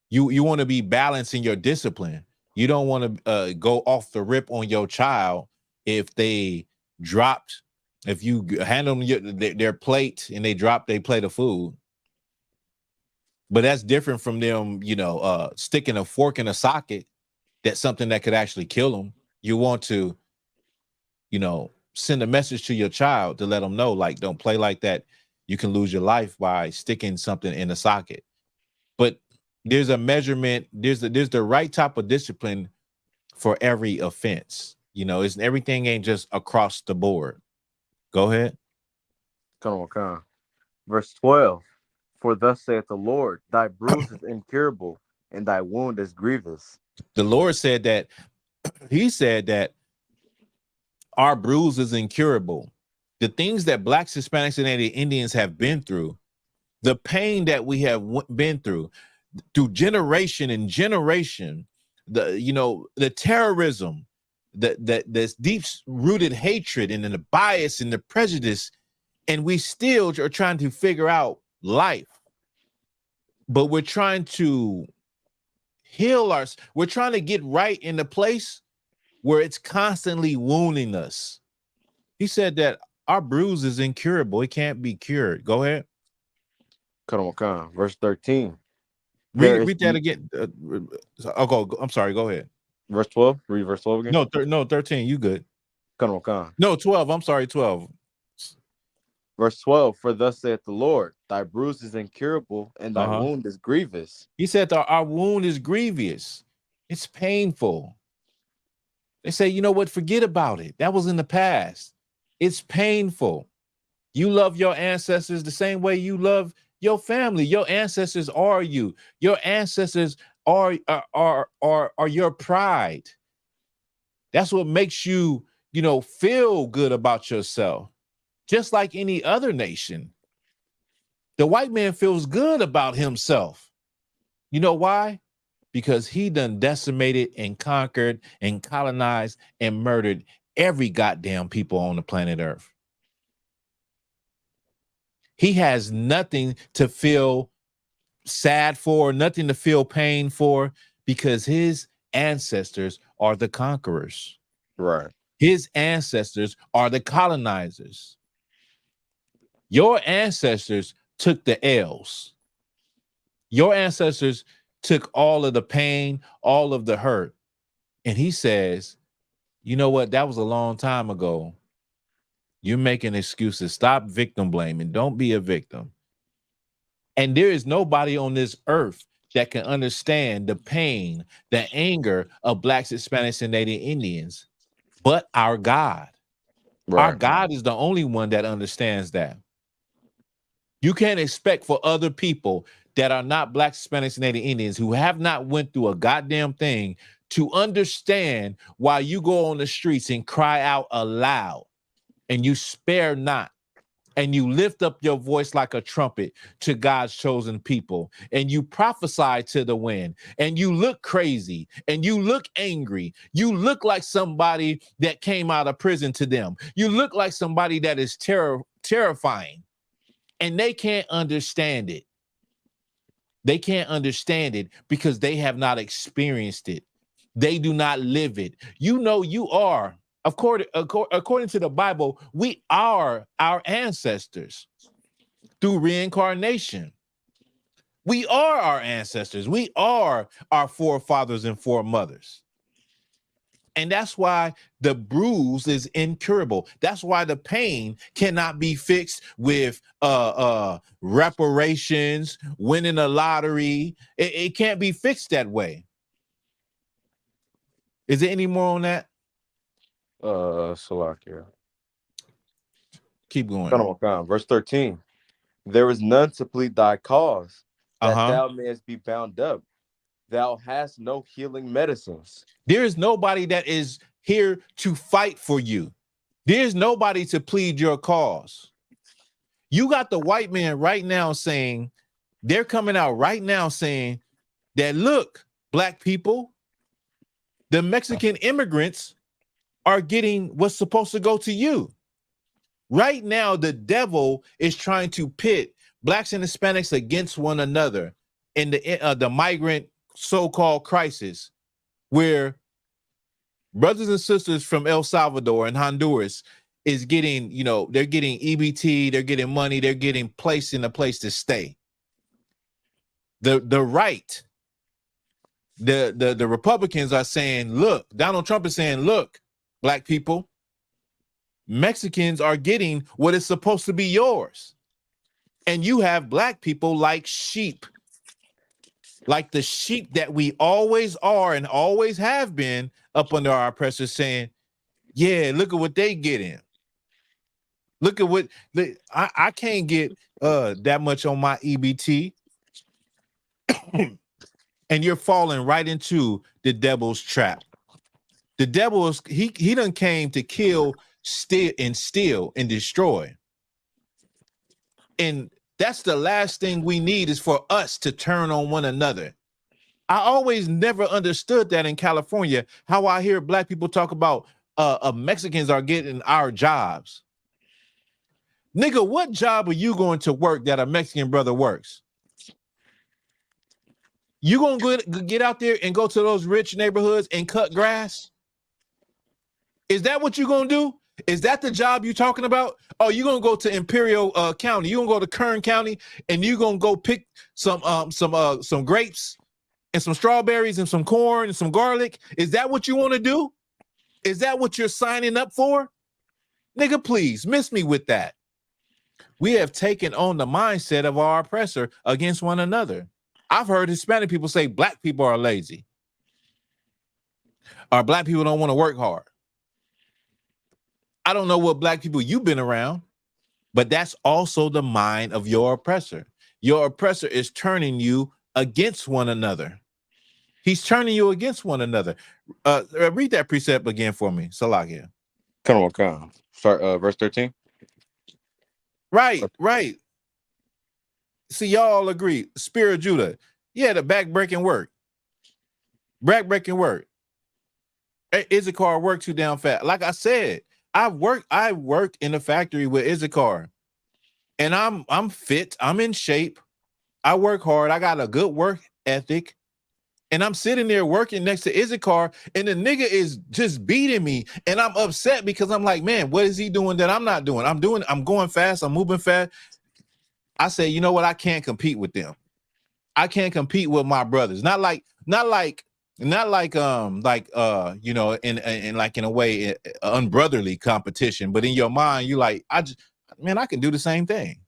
A: you want to be balancing your discipline. You don't want to go off the rip on your child if they dropped, if you hand them their plate and they drop their plate of food. But that's different from them, sticking a fork in a socket. That's something that could actually kill them. You want to, send a message to your child to let them know, like, don't play like that. You can lose your life by sticking something in a socket. But there's a measurement. There's the right type of discipline for every offense. Everything ain't just across the board. Go ahead.
B: Come on. Verse 12. For thus saith the Lord, thy bruise is incurable, and thy wound is grievous.
A: The Lord said that, he said that our bruise is incurable. The things that Blacks, Hispanics, and Native Indians have been through, the pain that we have been through generation and generation, the terrorism, this deep-rooted hatred and the bias and the prejudice, and we still are trying to figure out life. But we're trying to heal we're trying to get right in the place where it's constantly wounding us. He said that our bruise is incurable. It can't be cured. Go ahead.
B: Come on. Verse 13.
A: Read that again. I'm sorry. Go ahead.
B: Verse 12. Read verse 12 again.
A: No, 13. You good.
B: Come on.
A: No, 12. I'm sorry, 12.
B: Verse 12. For thus saith the Lord, thy bruise is incurable, and thy wound is grievous.
A: He said that our wound is grievous. It's painful. They say, you know what? Forget about it. That was in the past. It's painful. You love your ancestors the same way you love your family. Your ancestors are you. Your ancestors are your pride. That's what makes you, feel good about yourself. Just like any other nation. The white man feels good about himself. You know why? Because he done decimated and conquered and colonized and murdered every goddamn people on the planet Earth. He has nothing to feel sad for, nothing to feel pain for, because his ancestors are the conquerors.
B: Right.
A: His ancestors are the colonizers. Your ancestors took the L's. Your ancestors took all of the pain, all of the hurt. And he says, you know what? That was a long time ago. You're making excuses. Stop victim blaming. Don't be a victim. And there is nobody on this earth that can understand the pain, the anger of Blacks, Hispanics, and Native Indians, but our God. Right. Our God is the only one that understands that. You can't expect for other people that are not Blacks, Hispanics, and Native Indians who have not went through a goddamn thing to understand why you go on the streets and cry out aloud and you spare not. And you lift up your voice like a trumpet to God's chosen people. And you prophesy to the wind. And you look crazy. And you look angry. You look like somebody that came out of prison to them. You look like somebody that is terrifying. And they can't understand it. They can't understand it because they have not experienced it. They do not live it. You are. According to the Bible, we are our ancestors through reincarnation. We are our ancestors. We are our forefathers and foremothers. And that's why the bruise is incurable. That's why the pain cannot be fixed with reparations, winning a lottery. It can't be fixed that way. Is there any more on that?
B: Salakia.
A: Keep going.
B: Verse 13. There is none to plead thy cause, that thou mayest be bound up. Thou hast no healing medicines.
A: There is nobody that is here to fight for you. There's nobody to plead your cause. You got the white man right now saying, they're coming out right now saying that, look, black people, the Mexican immigrants are getting what's supposed to go to you. Right now, the devil is trying to pit blacks and Hispanics against one another in the migrant so-called crisis, where brothers and sisters from El Salvador and Honduras is getting, you know, they're getting EBT, they're getting money, they're getting placed in a place to stay. The right, the Republicans are saying, look, Donald Trump is saying, look, black people, Mexicans are getting what is supposed to be yours. And you have black people like sheep, like the sheep that we always are and always have been up under our oppressors, saying, yeah, look at what they getting. Look at what I can't get that much on my EBT. And you're falling right into the devil's trap. The devil is, he done came to kill, steal and destroy. And that's the last thing we need, is for us to turn on one another. I always never understood that in California, how I hear black people talk about Mexicans are getting our jobs. Nigga, what job are you going to work that a Mexican brother works? You gonna get out there and go to those rich neighborhoods and cut grass? Is that what you're gonna do? Is that the job you're talking about? Oh, you're gonna go to Imperial County, you're gonna go to Kern County, and you're gonna go pick some grapes and some strawberries and some corn and some garlic? Is that what you want to do? Is that what you're signing up for? Nigga, please miss me with that. We have taken on the mindset of our oppressor against one another. I've heard Hispanic people say black people are lazy, or black people don't want to work hard. I don't know what black people you've been around, but that's also the mind of your oppressor. Your oppressor is turning you against one another. He's turning you against one another. Read that precept again for me, Salakia.
B: Come on. Start verse 13.
A: Right. See, y'all agree. Spirit of Judah. Yeah, the back-breaking work. Back-breaking work. Issachar worked too damn fast. Like I said, I worked in a factory with Issachar. And I'm fit. I'm in shape. I work hard. I got a good work ethic. And I'm sitting there working next to Issachar, and the nigga is just beating me. And I'm upset because I'm like, man, what is he doing that I'm not doing? I'm going fast. I'm moving fast. I say, you know what? I can't compete with them. I can't compete with my brothers. Not like you know, in like in a way, unbrotherly competition. But in your mind, you like, I can do the same thing.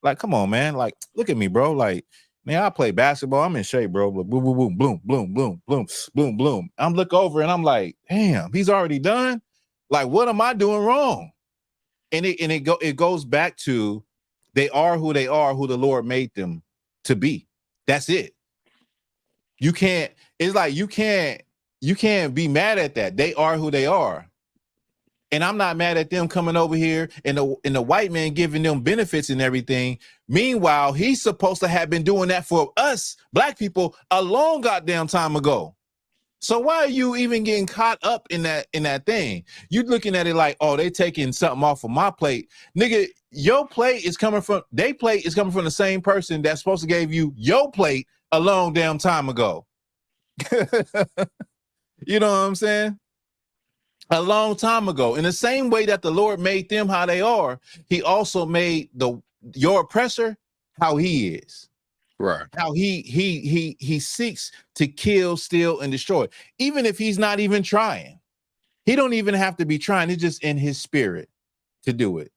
A: Like, come on, man. Like, look at me, bro. Like, man, I play basketball. I'm in shape, bro. Boom, boom, boom, boom, boom, boom, boom, boom, boom. I'm look over and I'm like, damn, he's already done. Like, what am I doing wrong? And it goes back to, they are who they are, who the Lord made them to be. That's it. You can't be mad at that. They are who they are. And I'm not mad at them coming over here and the white man giving them benefits and everything. Meanwhile, he's supposed to have been doing that for us, black people, a long goddamn time ago. So why are you even getting caught up in that thing? You looking at it like, oh, they taking something off of my plate. Nigga, your plate is coming from the same person that's supposed to gave you your plate a long damn time ago. You know what I'm saying? A long time ago. In the same way that the Lord made them how they are, he also made your oppressor how he is.
B: Right.
A: How he seeks to kill, steal, and destroy. Even if he's not even trying. He don't even have to be trying. It's just in his spirit to do it.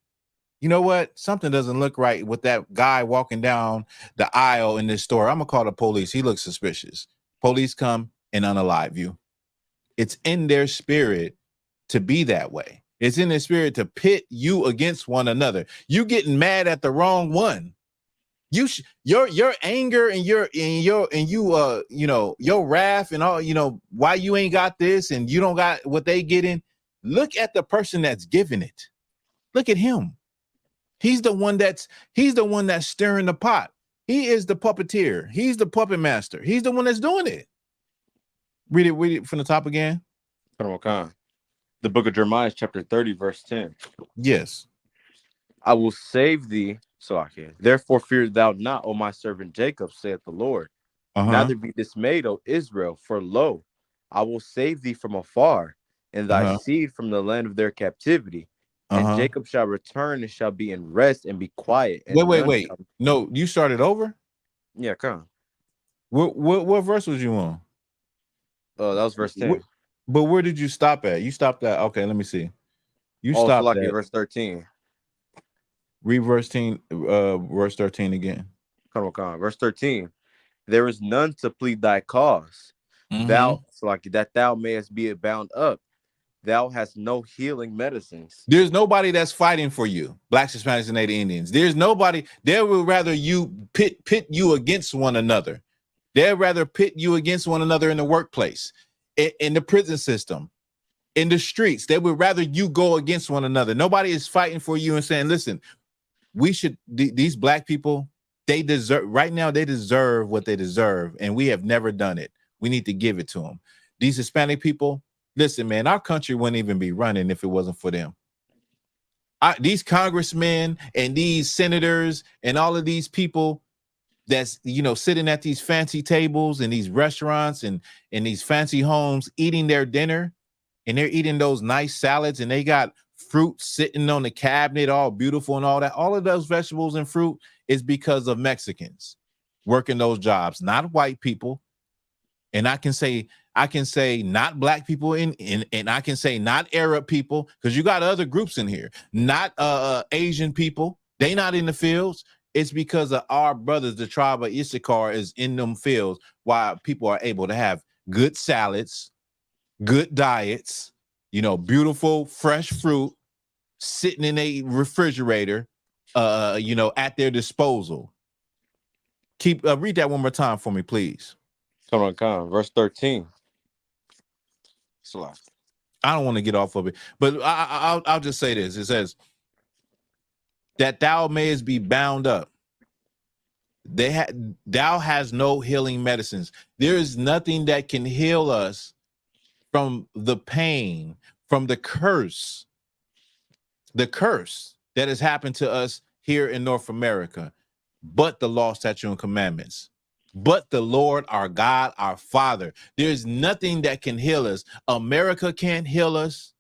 A: You know what? Something doesn't look right with that guy walking down the aisle in this store. I'm gonna call the police. He looks suspicious. Police come and unalive you. It's in their spirit to be that way. It's in their spirit to pit you against one another. You getting mad at the wrong one. Your anger and your your wrath and all, why you ain't got this and you don't got what they getting. Look at the person that's giving it. Look at him. He's the one that's stirring the pot. He is the puppeteer. He's the puppet master. He's the one that's doing it. Read it from the top again.
B: The book of Jeremiah, chapter 30, verse 10.
A: Yes.
B: I will save thee, therefore fear thou not, O my servant Jacob, saith the Lord. Neither be dismayed, O Israel, for lo, I will save thee from afar, and thy seed from the land of their captivity. And Jacob shall return and shall be in rest and be quiet. And
A: Wait. No, you started over?
B: Yeah, come
A: on. What verse was you on?
B: Oh, that was verse 10.
A: But where did you stop at? You stopped at, okay, let me see. You stopped at
B: verse 13.
A: Read verse 13 again.
B: Come on. Verse 13. There is none to plead thy cause. Thou, that thou mayest be bound up. Thou hast no healing medicines.
A: There's nobody that's fighting for you, Blacks, Hispanics, and Native Indians. There's nobody. They would rather you pit you against one another. They'd rather pit you against one another in the workplace, in the prison system, in the streets. They would rather you go against one another. Nobody is fighting for you and saying, listen, we should, these Black people, they deserve what they deserve. And we have never done it. We need to give it to them. These Hispanic people, listen, man, our country wouldn't even be running if it wasn't for them. These congressmen and these senators and all of these people that's, sitting at these fancy tables and these restaurants and in these fancy homes eating their dinner, and they're eating those nice salads and they got fruit sitting on the cabinet, all beautiful and all that. All of those vegetables and fruit is because of Mexicans working those jobs, not white people. And I can say not Black people and I can say not Arab people, because you got other groups in here, not Asian people. They not in the fields. It's because of our brothers, the tribe of I.S.U.P.K is in them fields, why people are able to have good salads, good diets, beautiful fresh fruit sitting in a refrigerator, at their disposal. Read that one more time for me, please.
B: Come on. Verse 13.
A: I don't want to get off of it, but I'll just say this. It says that thou mayest be bound up. Thou has no healing medicines. There is nothing that can heal us from the pain, from the curse that has happened to us here in North America, but the law, statute, and commandments, but the Lord, our God, our Father. There's nothing that can heal us. America can't heal us.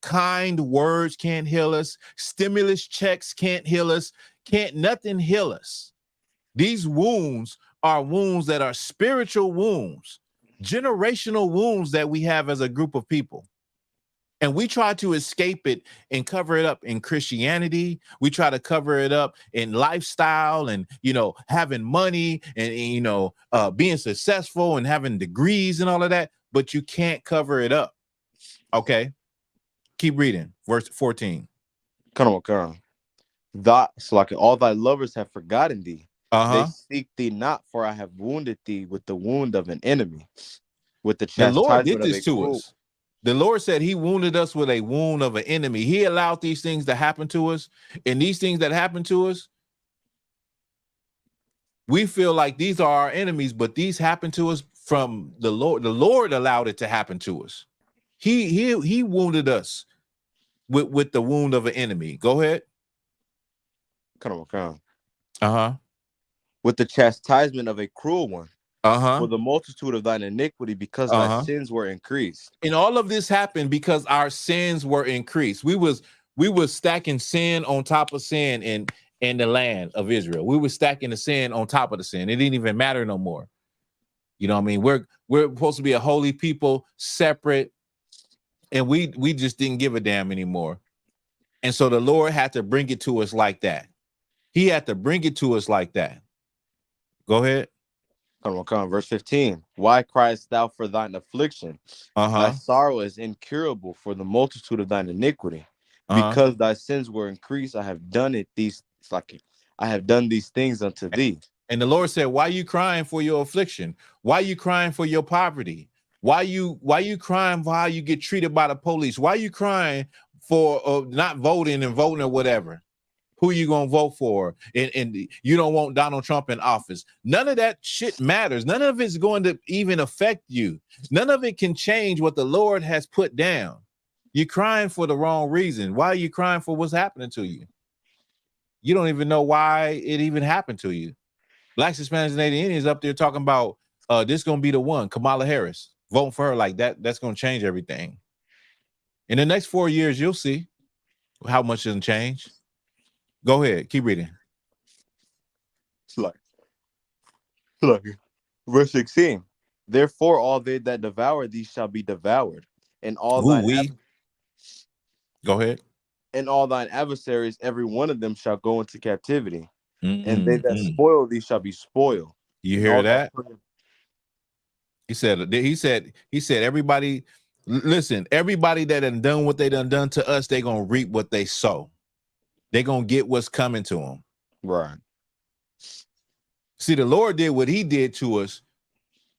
A: Kind words can't heal us. Stimulus checks can't heal us. Can't nothing heal us. These wounds are wounds that are spiritual wounds, generational wounds that we have as a group of people. And we try to escape it and cover it up in Christianity. We try to cover it up in lifestyle and, having money and being successful and having degrees and all of that. But you can't cover it up. Okay. Keep reading. Verse 14.
B: Come on. All thy lovers have forgotten thee. They seek thee not, for I have wounded thee with the wound of an enemy, with the chastisement
A: the Lord did this
B: of a
A: to
B: cruel.
A: us. The Lord said he wounded us with a wound of an enemy. He allowed these things to happen to us. And these things that happen to us, we feel like these are our enemies, but these happen to us from the Lord. The Lord allowed it to happen to us. He wounded us with the wound of an enemy. Go ahead.
B: Come on. With the chastisement of a cruel one. For the multitude of thine iniquity, because thy sins were increased.
A: And all of this happened because our sins were increased. We was stacking sin on top of sin in the land of Israel. We were stacking the sin on top of the sin. It didn't even matter no more. You know what I mean? We're supposed to be a holy people, separate, and we just didn't give a damn anymore. And so the Lord had to bring it to us like that. He had to bring it to us like that. Go ahead.
B: Come on. Verse 15. Why criest thou for thine affliction? Thy sorrow is incurable for the multitude of thine iniquity. Because thy sins were increased, I have done it. I have done these things unto thee.
A: And the Lord said, why are you crying for your affliction? Why are you crying for your poverty? Why you crying for how you get treated by the police? Why are you crying for not voting and voting or whatever? Who you gonna vote for? And you don't want Donald Trump in office. None of that shit matters. None of it's going to even affect you. None of it can change what the Lord has put down. You're crying for the wrong reason. Why are you crying for what's happening to you? You don't even know why it even happened to you. Blacks, Hispanics, and Native Indians up there talking about this gonna be the one, Kamala Harris. Voting for her like that, that's gonna change everything. In the next 4 years, you'll see how much it'll change. Go ahead, keep reading.
B: It's like verse 16. Therefore, all they that devour thee shall be devoured, and all
A: Go ahead.
B: And all thine adversaries, every one of them shall go into captivity, and they that spoil thee shall be spoiled.
A: You hear that? He said, everybody, listen, everybody that done what they done to us, they gonna reap what they sow. They gonna get what's coming to them.
B: Right.
A: See, the Lord did what he did to us,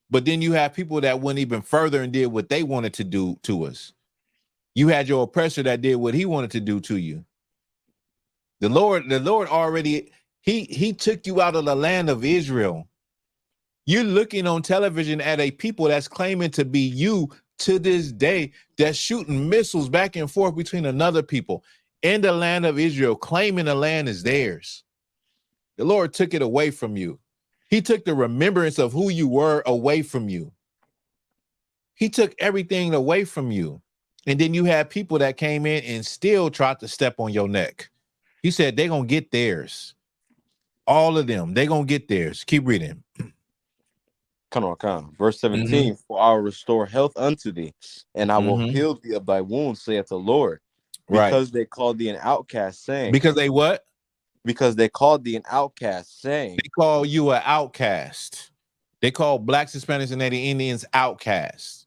A: but then you have people that went even further and did what they wanted to do to us. You had your oppressor that did what he wanted to do to you. The Lord already, he took you out of the land of Israel. You're looking on television at a people that's claiming to be you to this day, that's shooting missiles back and forth between another people in the land of Israel, claiming the land is theirs. The Lord took it away from you. He took the remembrance of who you were away from you. He took everything away from you. And then you had people that came in and still tried to step on your neck. He said they're going to get theirs. All of them, they're going to get theirs. Keep reading.
B: Come on. Verse 17, for I will restore health unto thee, and I will heal thee of thy wounds, saith the Lord. Because they called thee an outcast, saying.
A: Because they what?
B: Because they called thee an outcast, saying.
A: They call you an outcast. They call blacks, Hispanics, and Native Indians outcasts.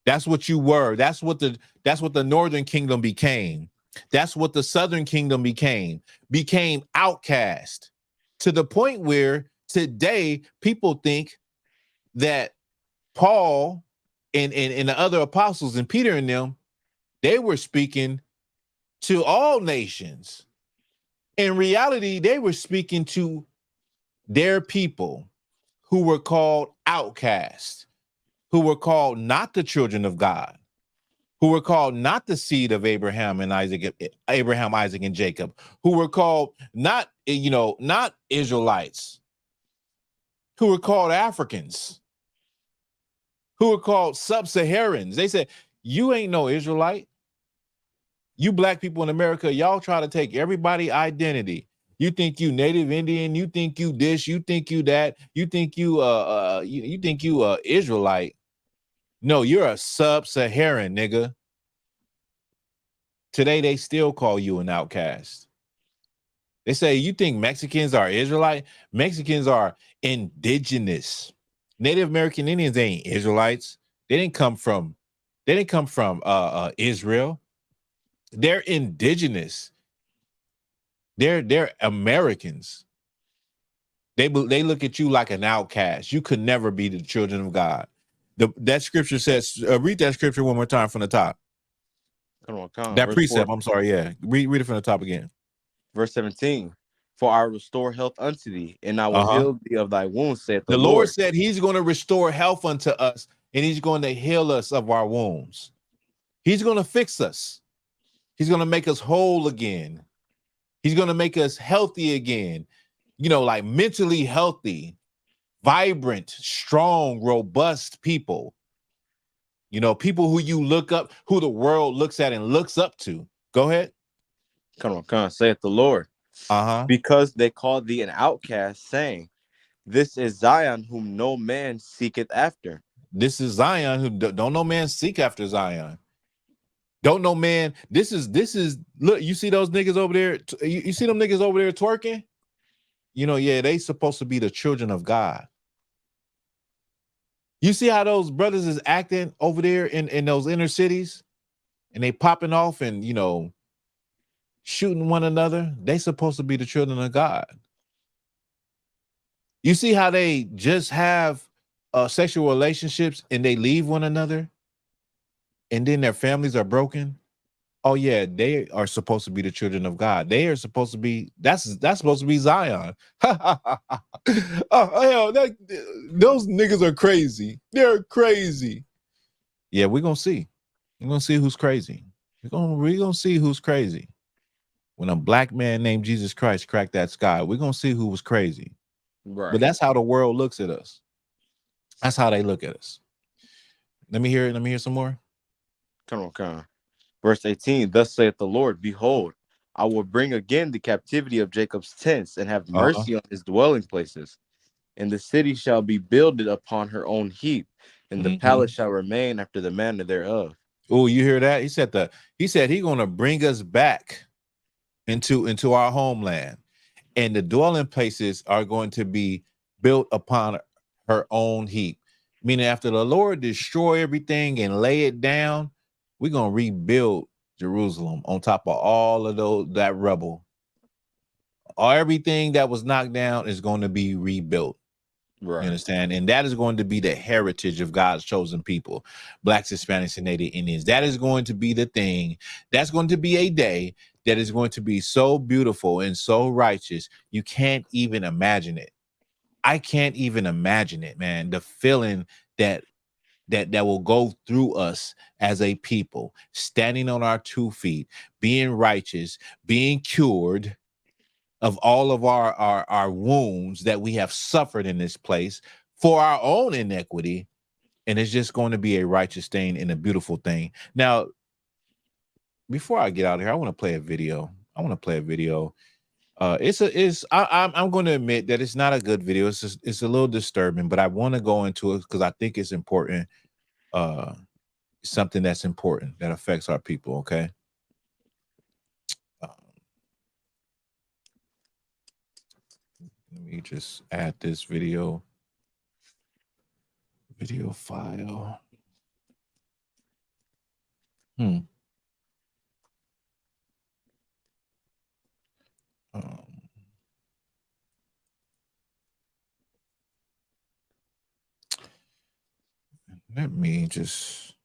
A: That's what you were. That's what the Northern Kingdom became. That's what the Southern Kingdom became outcast, to the point where today people think that Paul and the other apostles and Peter and them, they were speaking to all nations. In reality, they were speaking to their people who were called outcasts, who were called not the children of God, who were called not the seed of Abraham, Isaac, and Jacob, who were called not Israelites, who were called Africans, who were called sub-Saharans. They said, you ain't no Israelite. You black people in America, y'all try to take everybody's identity. You think you Native Indian, you think you this, you think you that, you think you Israelite. No, you're a sub-Saharan, nigga. Today, they still call you an outcast. They say, you think Mexicans are Israelite? Mexicans are indigenous. Native American Indians ain't Israelites. They didn't come from Israel. They're indigenous. They're Americans. They look at you like an outcast. You could never be the children of God. That scripture says, read that scripture one more time from the top.
B: Come on.
A: That precept, 4. I'm sorry, yeah. Read it from the top again.
B: Verse 17, for I restore health unto thee, and I will heal thee of thy wounds, saith the Lord.
A: Lord said he's going to restore health unto us, and he's going to heal us of our wounds. He's going to fix us. He's going to make us whole again. He's going to make us healthy again, like mentally healthy, vibrant, strong, robust people. People who you look up, who the world looks at and looks up to. Go ahead.
B: Come on, saith the Lord. Because they called thee an outcast, saying, this is Zion whom no man seeketh after.
A: This is Zion who don't no man seek after Zion. Don't no man. This is look, you see those niggas over there? You see them niggas over there twerking? Yeah, they supposed to be the children of God. You see how those brothers is acting over there in those inner cities, and they popping off and shooting one another? They supposed to be the children of God. You see how they just have sexual relationships and they leave one another, and then their families are broken. Oh yeah, they are supposed to be the children of God. They are supposed to be. That's supposed to be Zion. Oh hell, those niggas are crazy. They're crazy. Yeah, we're gonna see. We're gonna see who's crazy. We're gonna see who's crazy. When a black man named Jesus Christ cracked that sky, we're gonna see who was crazy.
B: Right.
A: But that's how the world looks at us. That's how they look at us. Let me hear it. Let me hear some more.
B: Come on. Verse 18, thus saith the Lord, behold, I will bring again the captivity of Jacob's tents and have mercy on his dwelling places. And the city shall be builded upon her own heap, and the palace shall remain after the manner thereof.
A: Oh, you hear that? He said he's gonna bring us back into our homeland, and the dwelling places are going to be built upon her own heap. Meaning, after the Lord destroy everything and lay it down, we're gonna rebuild Jerusalem on top of all of that rubble. Everything that was knocked down is going to be rebuilt.
B: Right.
A: You understand? And that is going to be the heritage of God's chosen people, Blacks, Hispanics, and Native Indians. That is going to be the thing. That's going to be a day that is going to be so beautiful and so righteous. You can't even imagine it. I can't even imagine it, man. The feeling that will go through us as a people, standing on our 2 feet, being righteous, being cured of all of our wounds that we have suffered in this place for our own iniquity. And it's just going to be a righteous thing and a beautiful thing. Now, before I get out of here, I want to play a video. I'm going to admit that it's not a good video. It's a little disturbing, but I want to go into it because I think it's important. Something that's important that affects our people. Okay. Let me just add this video file. Let me just.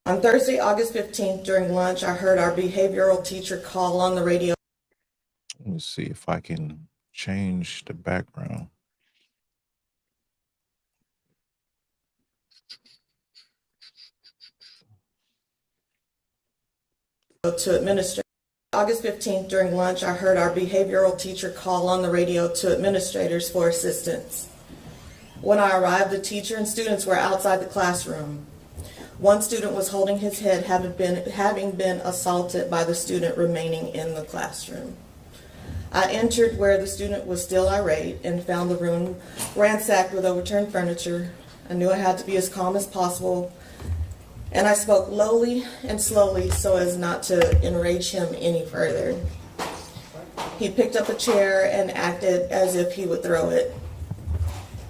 C: On Thursday, August 15th, during lunch, I heard our behavioral teacher call on the radio.
A: Let me see if I can change the background.
C: To administer. August 15th, during lunch, I heard our behavioral teacher call on the radio to administrators for assistance. When I arrived, the teacher and students were outside the classroom. One student was holding his head, having been assaulted by the student remaining in the classroom. I entered where the student was still irate and found the room ransacked with overturned furniture. I knew I had to be as calm as possible, and I spoke lowly and slowly so as not to enrage him any further. He picked up a chair and acted as if he would throw it.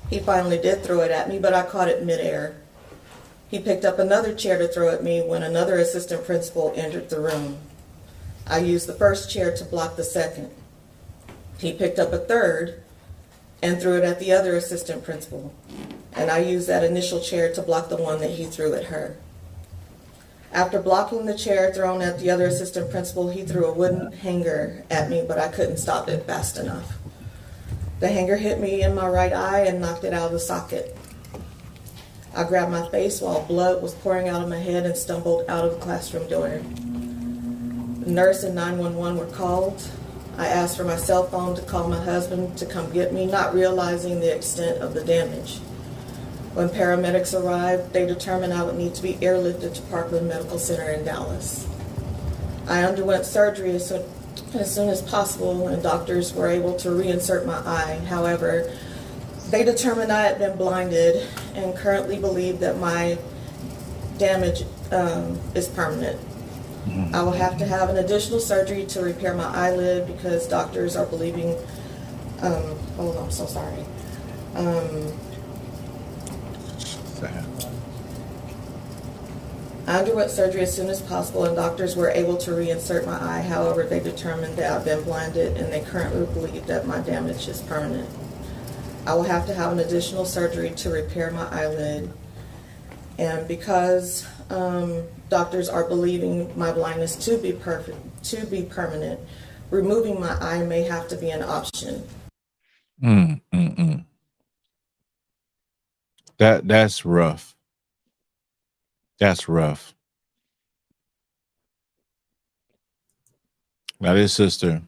C: He finally did throw it at me, but I caught it midair. He picked up another chair to throw at me when another assistant principal entered the room. I used the first chair to block the second. He picked up a third and threw it at the other assistant principal, and I used that initial chair to block the one that he threw at her. After blocking the chair thrown at the other assistant principal, he threw a wooden hanger at me, but I couldn't stop it fast enough. The hanger hit me in my right eye and knocked it out of the socket. I grabbed my face while blood was pouring out of my head and stumbled out of the classroom door. The nurse and 911 were called. I asked for my cell phone to call my husband to come get me, not realizing the extent of the damage. When paramedics arrived, they determined I would need to be airlifted to Parkland Medical Center in Dallas. I underwent surgery as soon as possible, and doctors were able to reinsert my eye. However, they determined I had been blinded and currently believe that my damage is permanent. I will have to have an additional surgery to repair my eyelid because doctors are believing, I'm so sorry. I underwent surgery as soon as possible, and doctors were able to reinsert my eye. However, they determined that I've been blinded, and they currently believe that my damage is permanent. I will have to have an additional surgery to repair my eyelid. And because doctors are believing my blindness to be permanent, removing my eye may have to be an option.
A: That's rough. That's rough. Now this sister,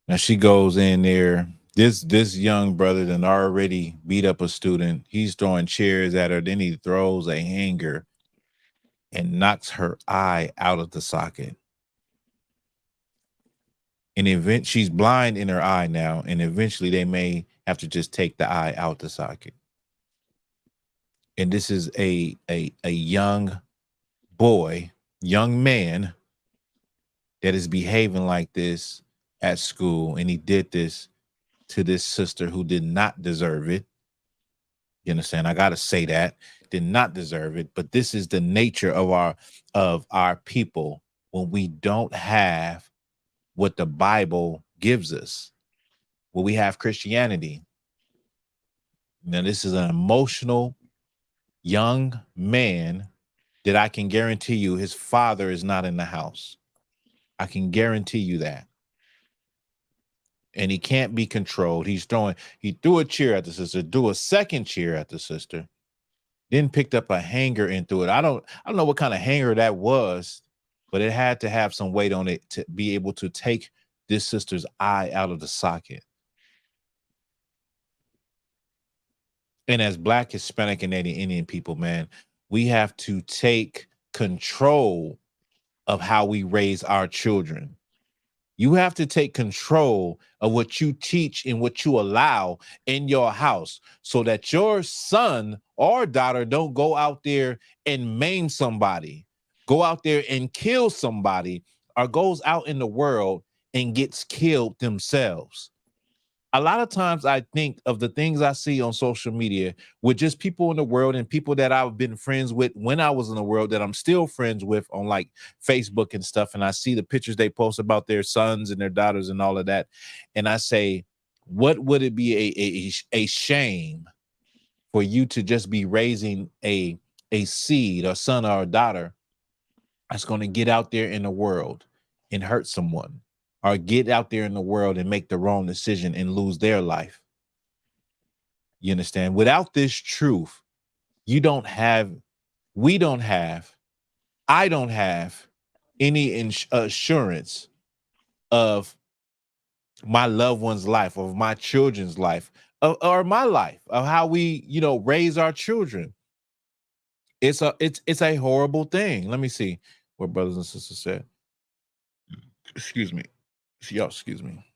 A: now she goes in there. This young brother then already beat up a student. He's throwing chairs at her. Then he throws a hanger and knocks her eye out of the socket. And she's blind in her eye now, and eventually they may have to just take the eye out the socket. And this is a young boy, young man that is behaving like this at school, and he did this to this sister who did not deserve it. You understand? I gotta say that, did not deserve it. But this is the nature of our people when we don't have what the Bible gives us. When we have Christianity. Now, this is an emotional young man that I can guarantee you his father is not in the house. I can guarantee you that. And he can't be controlled. He threw a chair at the sister, threw a second chair at the sister, then picked up a hanger and threw it. I don't know what kind of hanger that was, but it had to have some weight on it to be able to take this sister's eye out of the socket. And as Black, Hispanic, and Native Indian people, man, we have to take control of how we raise our children. You have to take control of what you teach and what you allow in your house so that your son or daughter don't go out there and maim somebody, go out there and kill somebody, or goes out in the world and gets killed themselves. A lot of times I think of the things I see on social media with just people in the world and people that I've been friends with when I was in the world that I'm still friends with on like Facebook and stuff. And I see the pictures they post about their sons and their daughters and all of that. And I say, what would it be a shame for you to just be raising a seed, a son or a daughter that's going to get out there in the world and hurt someone? Or get out there in the world and make the wrong decision and lose their life. You understand? Without this truth, we don't have, I don't have any assurance of my loved one's life, of my children's life, or my life, of how we, raise our children. It's a horrible thing. Let me see what brothers and sisters said. Excuse me. Excuse me.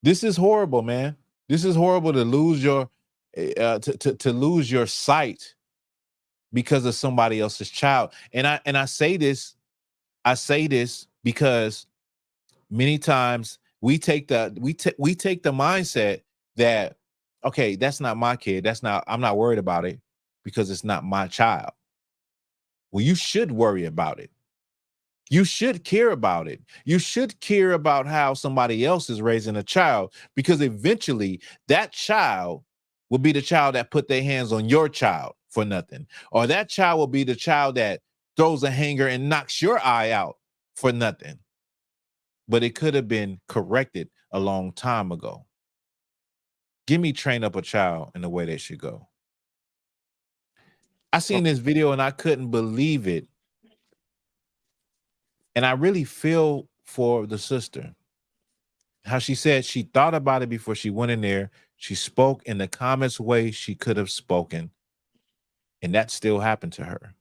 A: This is horrible, man. This is horrible to lose your to lose your sight because of somebody else's child. And I say this because many times we take the mindset that, okay, that's not my kid. I'm not worried about it because it's not my child. Well, you should worry about it. You should care about it. You should care about how somebody else is raising a child, because eventually that child will be the child that put their hands on your child for nothing. Or that child will be the child that throws a hanger and knocks your eye out for nothing. But it could have been corrected a long time ago. Give me train up a child in the way they should go. I seen this video and I couldn't believe it. And I really feel for the sister. How she said she thought about it before she went in there. She spoke in the calmest way she could have spoken. And that still happened to her.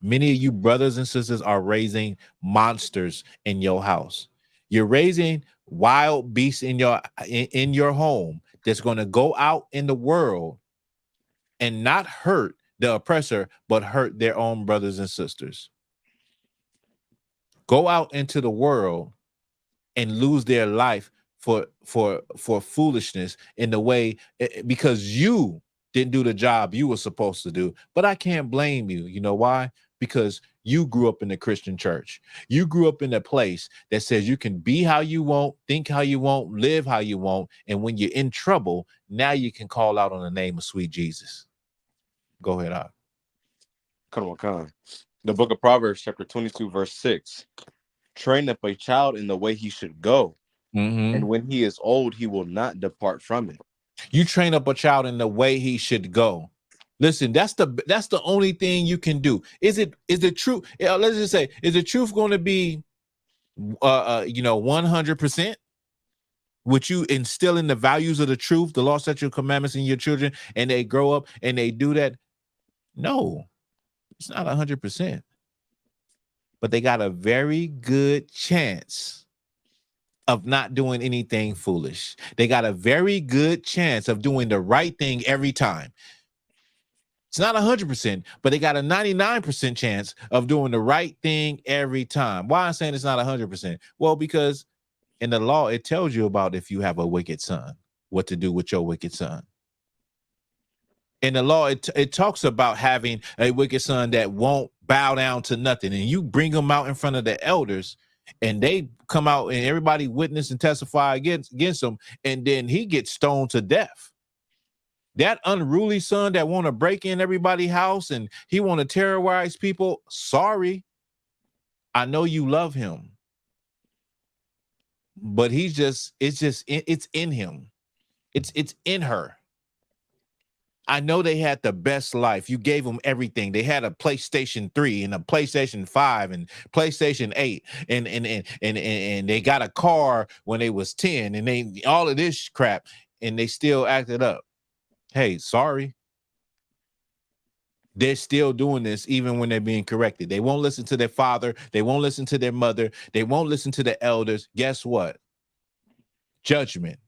A: Many of you brothers and sisters are raising monsters in your house. You're raising wild beasts in your home that's going to go out in the world and not hurt the oppressor, but hurt their own brothers and sisters. Go out into the world and lose their life for foolishness in the way, because you didn't do the job you were supposed to do. But I can't blame you. You know why? Because you grew up in the Christian church. You grew up in a place that says you can be how you want, think how you want, live how you want. And when you're in trouble, now you can call out on the name of sweet Jesus. Go ahead, Out.
B: Come on. The book of Proverbs, chapter 22, verse 6. Train up a child in the way he should go, and when he is old, he will not depart from it.
A: You train up a child in the way he should go. Listen, that's the only thing you can do. Is the truth? Let's just say, is the truth going to be 100%? Would you instill in the values of the truth, the law, statute, commandments in your children, and they grow up and they do that? No, it's not 100%. But they got a very good chance of not doing anything foolish. They got a very good chance of doing the right thing every time. It's not 100%, but they got a 99% chance of doing the right thing every time. Why I'm saying it's not 100%? Well, because in the law, it tells you about if you have a wicked son, what to do with your wicked son. In the law, it talks about having a wicked son that won't bow down to nothing. And you bring them out in front of the elders, and they come out and everybody witness and testify against him, and then he gets stoned to death. That unruly son that want to break in everybody's house and he want to terrorize people, sorry, I know you love him, but it's in him. It's in her. I know they had the best life. You gave them everything. They had a PlayStation 3 and a PlayStation 5 and PlayStation 8 and they got a car when they was 10 and they all of this crap, and they still acted up. Hey, sorry. They're still doing this even when they're being corrected. They won't listen to their father. They won't listen to their mother. They won't listen to the elders. Guess what? Judgment.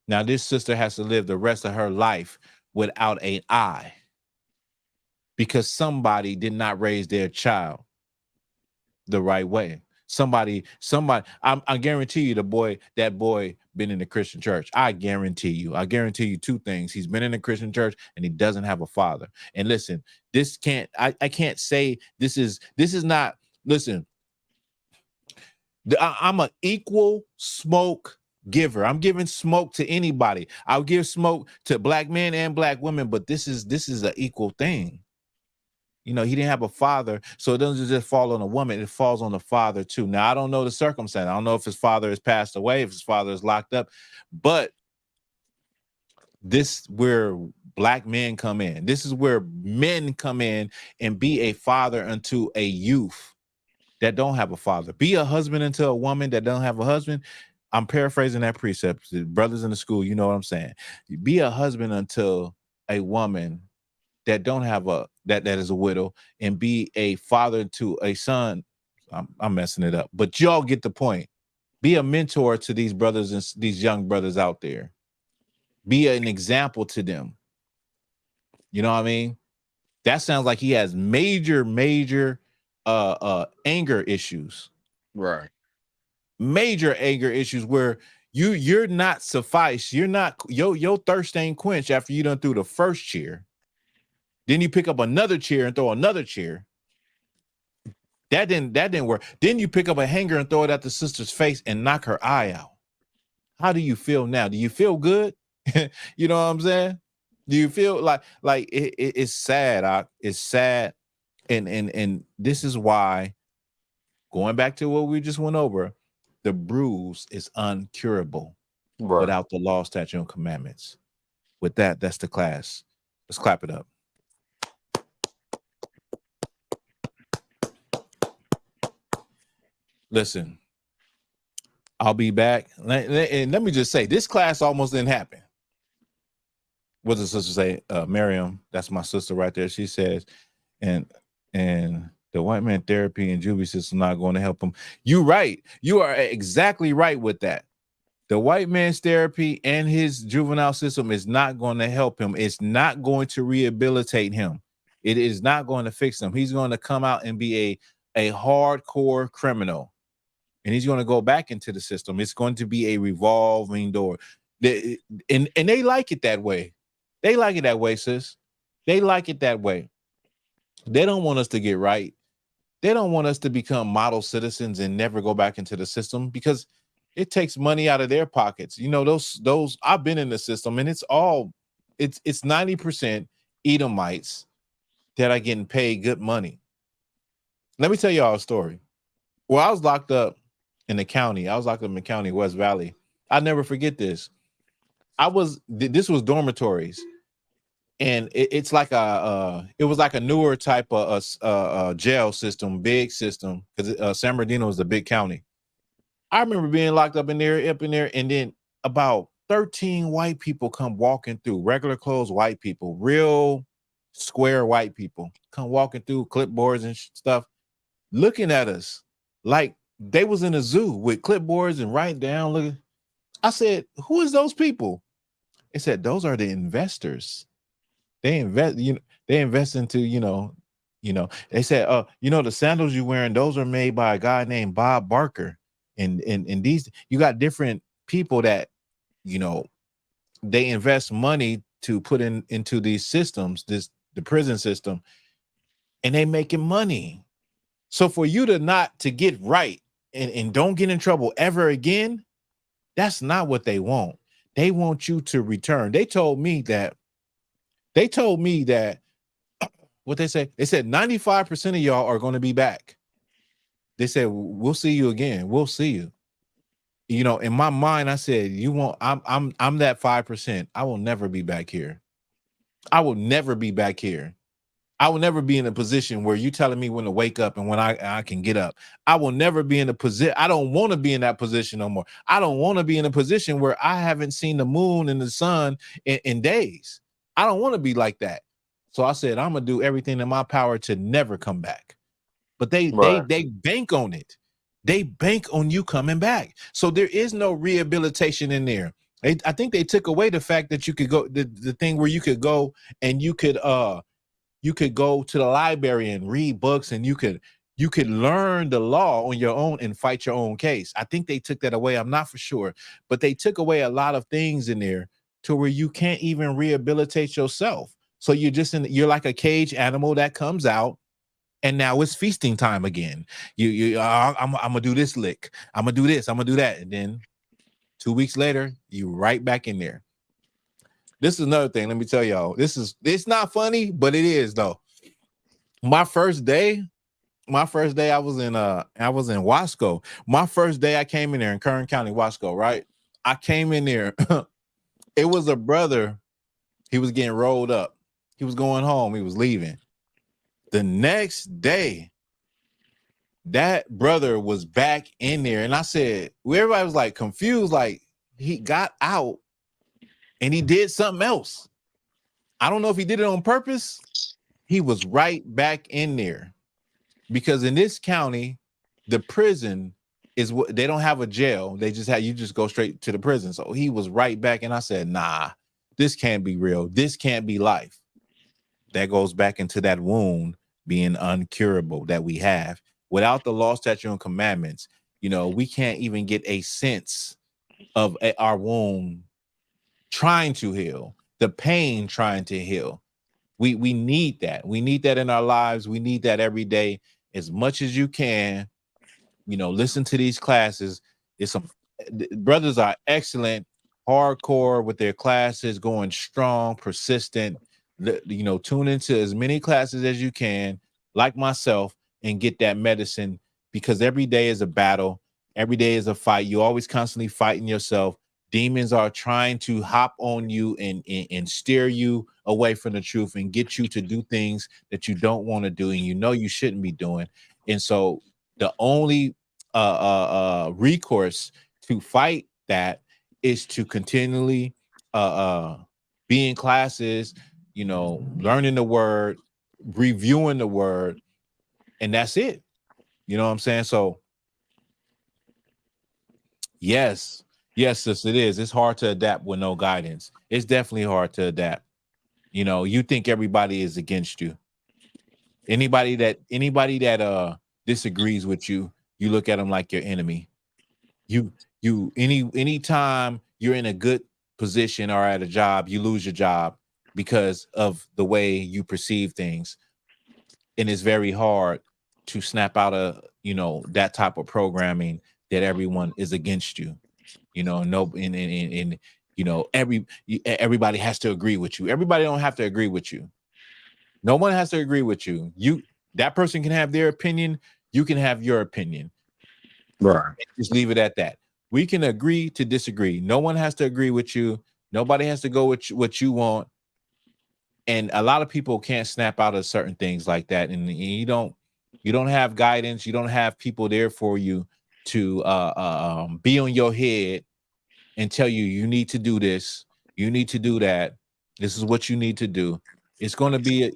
A: Now, this sister has to live the rest of her life without an eye because somebody did not raise their child the right way. Somebody, I guarantee you that boy been in the Christian church. I guarantee you two things. He's been in the Christian church and he doesn't have a father. And listen, I can't say this is not, listen, I'm an equal smoke giver. I'm giving smoke to anybody. I'll give smoke to black men and black women, but this is an equal thing. You know, he didn't have a father, so it doesn't just fall on a woman, it falls on the father too. Now, I don't know the circumstance. I don't know if his father has passed away, if his father is locked up, but this where black men come in. This is where men come in and be a father unto a youth that don't have a father. Be a husband unto a woman that don't have a husband. I'm paraphrasing that precept. Brothers in the school, you know what I'm saying. Be a husband until a woman that don't have that is a widow, and be a father to a son. I'm messing it up, but y'all get the point. Be a mentor to these brothers and these young brothers out there. Be an example to them. You know what I mean? That sounds like he has major anger issues.
B: Right.
A: Major anger issues where you're not suffice. You're not your thirst ain't quenched after you done threw the first chair. Then you pick up another chair and throw another chair. That didn't work. Then you pick up a hanger and throw it at the sister's face and knock her eye out. How do you feel now? Do you feel good? You know what I'm saying? Do you feel like it's sad? It's sad, and this is why, going back to what we just went over, the bruise is uncurable without the law, statute, and commandments. With that, that's the class. Let's clap it up. Listen, I'll be back. And let me just say, this class almost didn't happen. What does the sister say? Miriam, that's my sister right there. She says, and the white man therapy and juvie system not going to help him. You're right. You are exactly right with that. The white man's therapy and his juvenile system is not going to help him. It's not going to rehabilitate him. It is not going to fix him. He's going to come out and be a hardcore criminal. And he's going to go back into the system. It's going to be a revolving door. And they like it that way. They like it that way, sis. They like it that way. They don't want us to get right. They don't want us to become model citizens and never go back into the system because it takes money out of their pockets. You know, those I've been in the system and it's 90% Edomites that are getting paid good money. Let me tell y'all a story. Well, I was locked up in the county. I was locked up in the county, West Valley. I'll never forget this. This was dormitories. And it's like it was like a newer type of jail system, big system, because San Bernardino is a big county. I remember being locked up in there, and then about 13 white people come walking through, regular clothes white people, real square white people, come walking through, clipboards and stuff, looking at us like they was in a zoo with clipboards and writing down. Look, I said, who is those people? They said, those are the investors. They invest, they invest into, they said, the sandals you're wearing, those are made by a guy named Bob Barker. And these, you got different people that, they invest money to put into these systems, the prison system, and they making money. So for you to get right and don't get in trouble ever again, that's not what they want. They want you to return. They told me that what they said 95% of y'all are going to be back. They said, we'll see you again. We'll see you. In my mind, I said, you won't, I'm that 5%. I will never be back here. I will never be back here. I will never be in a position where you telling me when to wake up and when I can get up. I will never be in a position. I don't want to be in that position no more. I don't want to be in a position where I haven't seen the moon and the sun in days. I don't want to be like that. So I said, I'm going to do everything in my power to never come back. But they bank on it. They bank on you coming back. So there is no rehabilitation in there. I think they took away the fact that you could go, the thing where you could go and you could go to the library and read books, and you could learn the law on your own and fight your own case. I think they took that away. I'm not for sure, but they took away a lot of things in there to where you can't even rehabilitate yourself. So you're like a cage animal that comes out, and now it's feasting time again. I'm gonna do this lick. I'm gonna do this. I'm gonna do that, and then 2 weeks later, you right back in there. This is another thing. Let me tell y'all. It's not funny, but it is though. My first day I was in Wasco. My first day I came in there in Kern County, Wasco, right? I came in there. It was a brother. He was getting rolled up. He was going home. He was leaving. The next day, that brother was back in there. And I said, everybody was like confused, like he got out and he did something else. I don't know if he did it on purpose. He was right back in there, because in this county, the prison is what they don't have a jail. They just you just go straight to the prison. So he was right back. And I said, nah, this can't be real. This can't be life. That goes back into that wound being uncurable that we have. Without the law, statute, and commandments, we can't even get a sense of our wound trying to heal, the pain trying to heal. We need that. We need that in our lives. We need that every day, as much as you can. Listen to these classes. Brothers are excellent, hardcore with their classes, going strong, persistent. Tune into as many classes as you can, like myself, and get that medicine, because every day is a battle. Every day is a fight. You always constantly fighting yourself. Demons are trying to hop on you and steer you away from the truth and get you to do things that you don't want to do and you shouldn't be doing. And so the only recourse to fight that is to continually be in classes, learning the word, reviewing the word, and that's it. You know what I'm saying? So yes, sis, it is. It's hard to adapt with no guidance. It's definitely hard to adapt. You think everybody is against you. Anybody that disagrees with you, you look at them like your enemy. Anytime you're in a good position or at a job, you lose your job because of the way you perceive things. And it's very hard to snap out of, that type of programming that everyone is against you. No, and everybody has to agree with you. Everybody don't have to agree with you. No one has to agree with you. That person can have their opinion. You can have your opinion.
B: Right.
A: Just leave it at that. We can agree to disagree. No one has to agree with you. Nobody has to go with what you want. And a lot of people can't snap out of certain things like that. And you don't have guidance. You don't have people there for you to be on your head and tell you need to do this, you need to do that. This is what you need to do. It's going to be,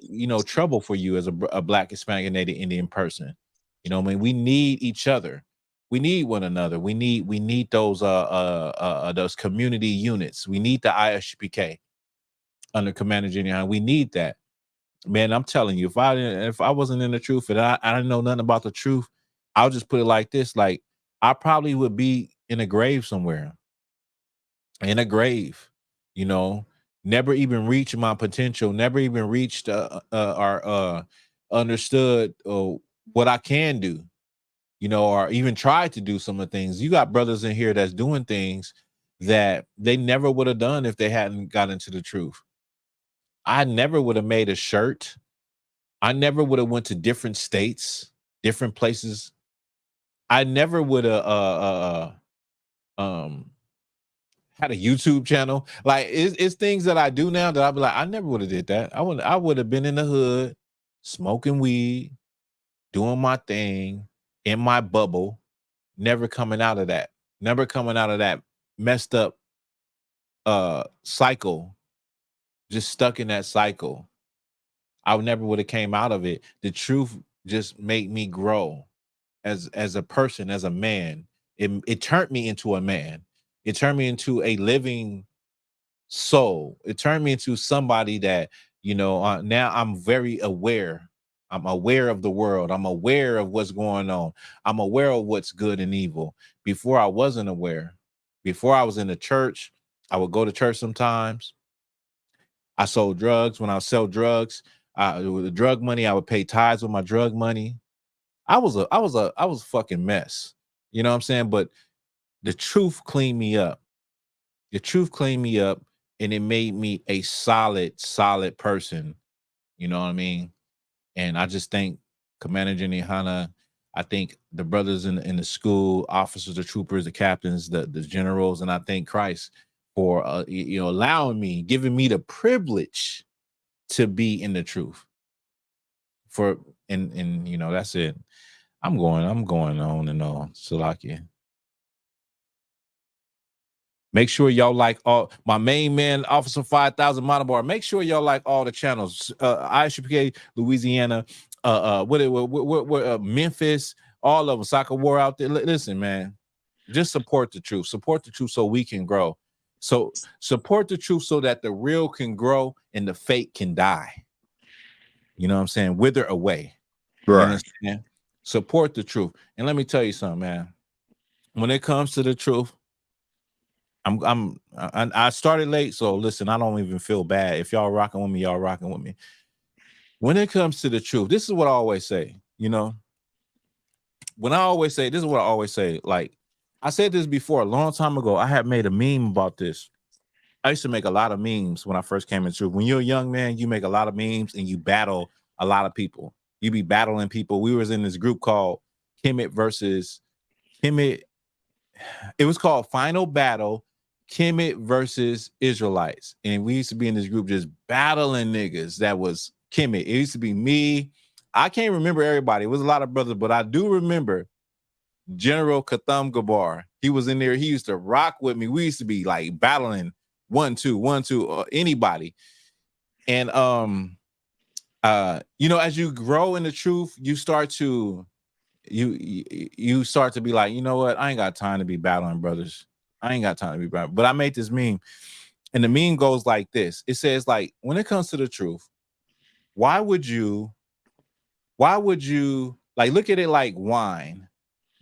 A: trouble for you as a Black, Hispanic, and Native Indian person. We need each other. We need one another. We need those community units. We need the I.S.U.P.K under Commander Jenny. We need that. Man, I'm telling you, if I wasn't in the truth and I didn't know nothing about the truth, I'll just put it like this: like, I probably would be in a grave somewhere. In a grave, never even reached my potential, never even reached or understood what I can do, or even tried to do some of the things. You got brothers in here that's doing things that they never would have done if they hadn't got into the truth. I never would have made a shirt. I never would have went to different states, different places. I never would have had a YouTube channel. Like, it's things that I do now that I'd be like, I never would have did that. I would have been in the hood, smoking weed, doing my thing in my bubble, never coming out of that, messed up cycle, just stuck in that cycle. I never would have came out of it. The truth just made me grow as a person, as a man. It turned me into a man. It turned me into a living soul. It turned me into somebody that, now I'm very aware. I'm aware of the world. I'm aware of what's going on. I'm aware of what's good and evil. Before, I wasn't aware. Before, I was in the church. I would go to church sometimes. I sold drugs. When I sell drugs, with the drug money, I would pay tithes with my drug money. I was a fucking mess. You know what I'm saying? But the truth cleaned me up. The truth cleaned me up, and it made me a solid person. You know what I mean? And I just think Commander Jenny YAHANNA, I think the brothers in the school, officers, the troopers, the captains, the generals, and I thank Christ for allowing me, giving me the privilege to be in the truth. And that's it. I'm going on and on. Salakia. Make sure y'all like all my main man, Officer 5000 Monobar. Make sure y'all like all the channels. I.S.U.P.K, Louisiana, Memphis, all of them. Soccer War out there. Listen, man, just support the truth. Support the truth so we can grow. So support the truth so that the real can grow and the fake can die. You know what I'm saying? Wither away.
B: Right.
A: You understand? Support the truth. And let me tell you something, man. When it comes to the truth, I started late, so listen, I don't even feel bad. If y'all rocking with me, y'all rocking with me. When it comes to the truth, this is what I always say, when I always say, this is what I always say. Like, I said this before a long time ago. I had made a meme about this. I used to make a lot of memes when I first came into truth. When you're a young man, you make a lot of memes and you battle a lot of people. You be battling people. We was in this group called Kemet versus Kemet. It was called Final Battle, Kemet versus Israelites. And we used to be in this group just battling niggas. That was Kemet. It used to be me. I can't remember everybody. It was a lot of brothers, but I do remember General Katham Gabar. He was in there. He used to rock with me. We used to be like battling 1-2, anybody. And as you grow in the truth, you start to be like, you know what? I ain't got time to be battling brothers. I ain't got time to be battling. But I made this meme, and the meme goes like this. It says, like, when it comes to the truth, why would you like look at it like wine?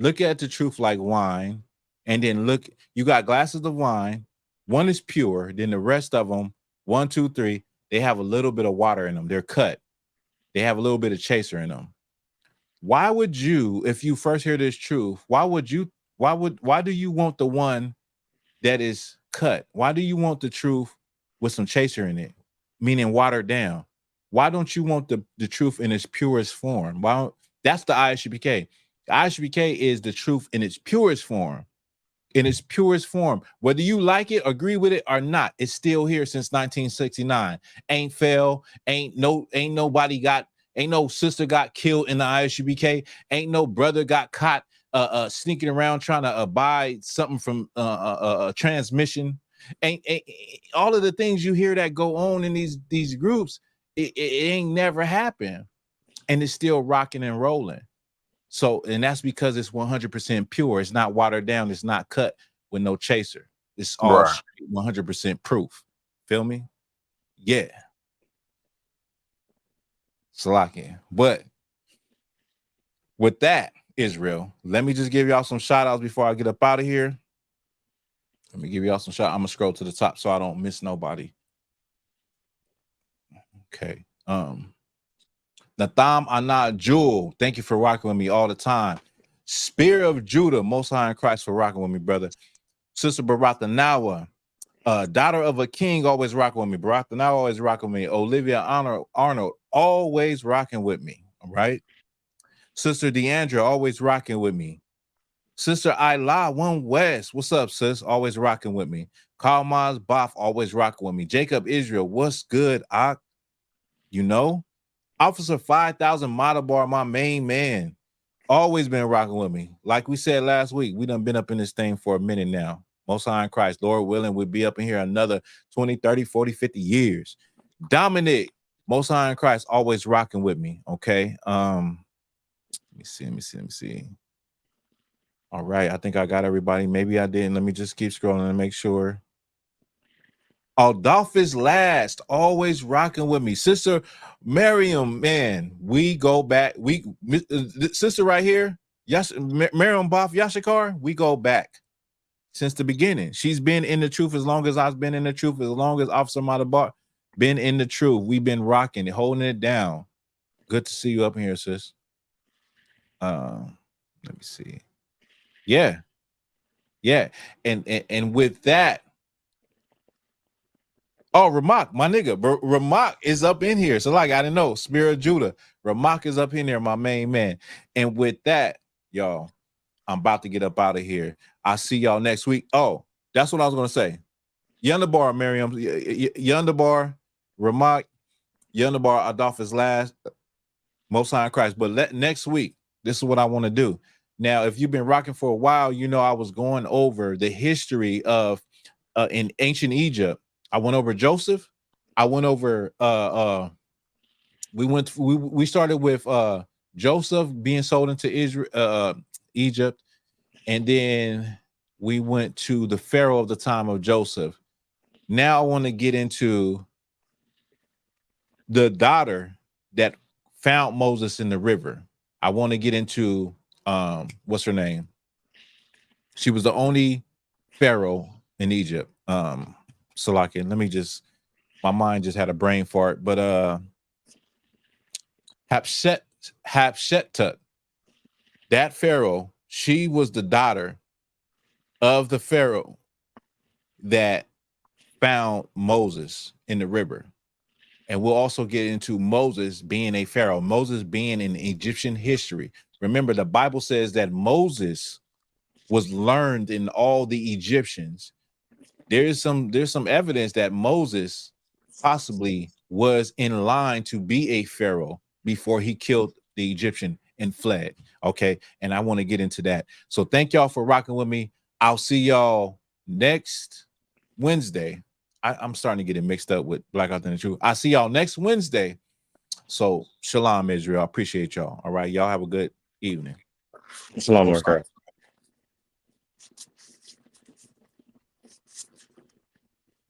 A: Look at the truth like wine, and then you got glasses of wine, One is pure. Then the rest of them, 1, 2, 3, they have a little bit of water in them. They're cut. They have a little bit of chaser in them. Why would you, if you first hear this truth, why do you want the one that is cut? Why do you want the truth with some chaser in it, meaning watered down? Why don't you want the truth in its purest form? That's the I.S.U.P.K. The I.S.U.P.K. is the truth in its purest form. In its purest form, whether you like it, agree with it or not, it's still here since 1969. Ain't fell, ain't no sister got killed in the I.S.U.P.K. Ain't no brother got caught sneaking around trying to buy something from a transmission. Ain't all of the things you hear that go on in these groups, it ain't never happened, and it's still rocking and rolling. So, and that's because it's 100% pure. It's not watered down. It's not cut with no chaser. It's all 100% proof. Feel me? Yeah. Salakia. But with that, Israel, let me just give y'all some shout outs before I get up out of here. Let me give y'all some shout. I'm gonna scroll to the top so I don't miss nobody. Okay. Natham Anad Jewel, thank you for rocking with me all the time. Spear of Judah, Most High in Christ, for rocking with me, brother. Sister Baratha Nawa, daughter of a king, always rocking with me. Baratha Nawa always rocking with me. Olivia Arnold, always rocking with me. All right. Sister Deandra, always rocking with me. Sister Isla One West, what's up, sis? Always rocking with me. Karl Maz Boff, always rocking with me. Jacob Israel, what's good? You know, Officer 5000 Madabar, my main man, always been rocking with me. Like we said last week, we done been up in this thing for a minute now. Most High in Christ, Lord willing, we'll be up in here another 20, 30, 40, 50 years. Dominic, Most High in Christ, always rocking with me. Okay. Let me see. All right, I think I got everybody. Maybe I didn't. Let me just keep scrolling and make sure. Adolphus Last, always rocking with me. Sister Miriam, man, we go back. Sister right here, yes, Miriam Boff Yashikar, we go back since the beginning. She's been in the truth as long as I've been in the truth, as long as Officer Madabar been in the truth. We've been rocking it, holding it down. Good to see you up here, sis. Let me see. Yeah. And with that, oh, Ramak, my nigga, Ramak is up in here. So like, I didn't know, Spirit of Judah, Ramak is up in there, my main man. And with that, y'all, I'm about to get up out of here. I'll see y'all next week. Oh, that's what I was going to say. Yundabar, Miriam, Yundabar, Ramak, Yundabar, Adolphus Last, Most High in Christ. But next week, this is what I want to do. Now, if you've been rocking for a while, you know I was going over the history of in ancient Egypt. I went over Joseph. I went over we started with Joseph being sold into Israel, Egypt, and then we went to the Pharaoh of the time of Joseph. Now I want to get into the daughter that found Moses in the river. I want to get into what's her name? She was the only Pharaoh in Egypt. Salakia, let me just, my mind just had a brain fart, but Hatshepsut, that Pharaoh, she was the daughter of the Pharaoh that found Moses in the river. And we'll also get into Moses being a Pharaoh, Moses being in Egyptian history. Remember, the Bible says that Moses was learned in all the Egyptians. There's some evidence that Moses possibly was in line to be a Pharaoh before he killed the Egyptian and fled. Okay. And I want to get into that. So thank y'all for rocking with me. I'll see y'all next Wednesday. I'm starting to get it mixed up with Black Authentic Truth. I'll see y'all next Wednesday. So shalom, Israel. I appreciate y'all. All right. Y'all have a good evening.
B: Shalom,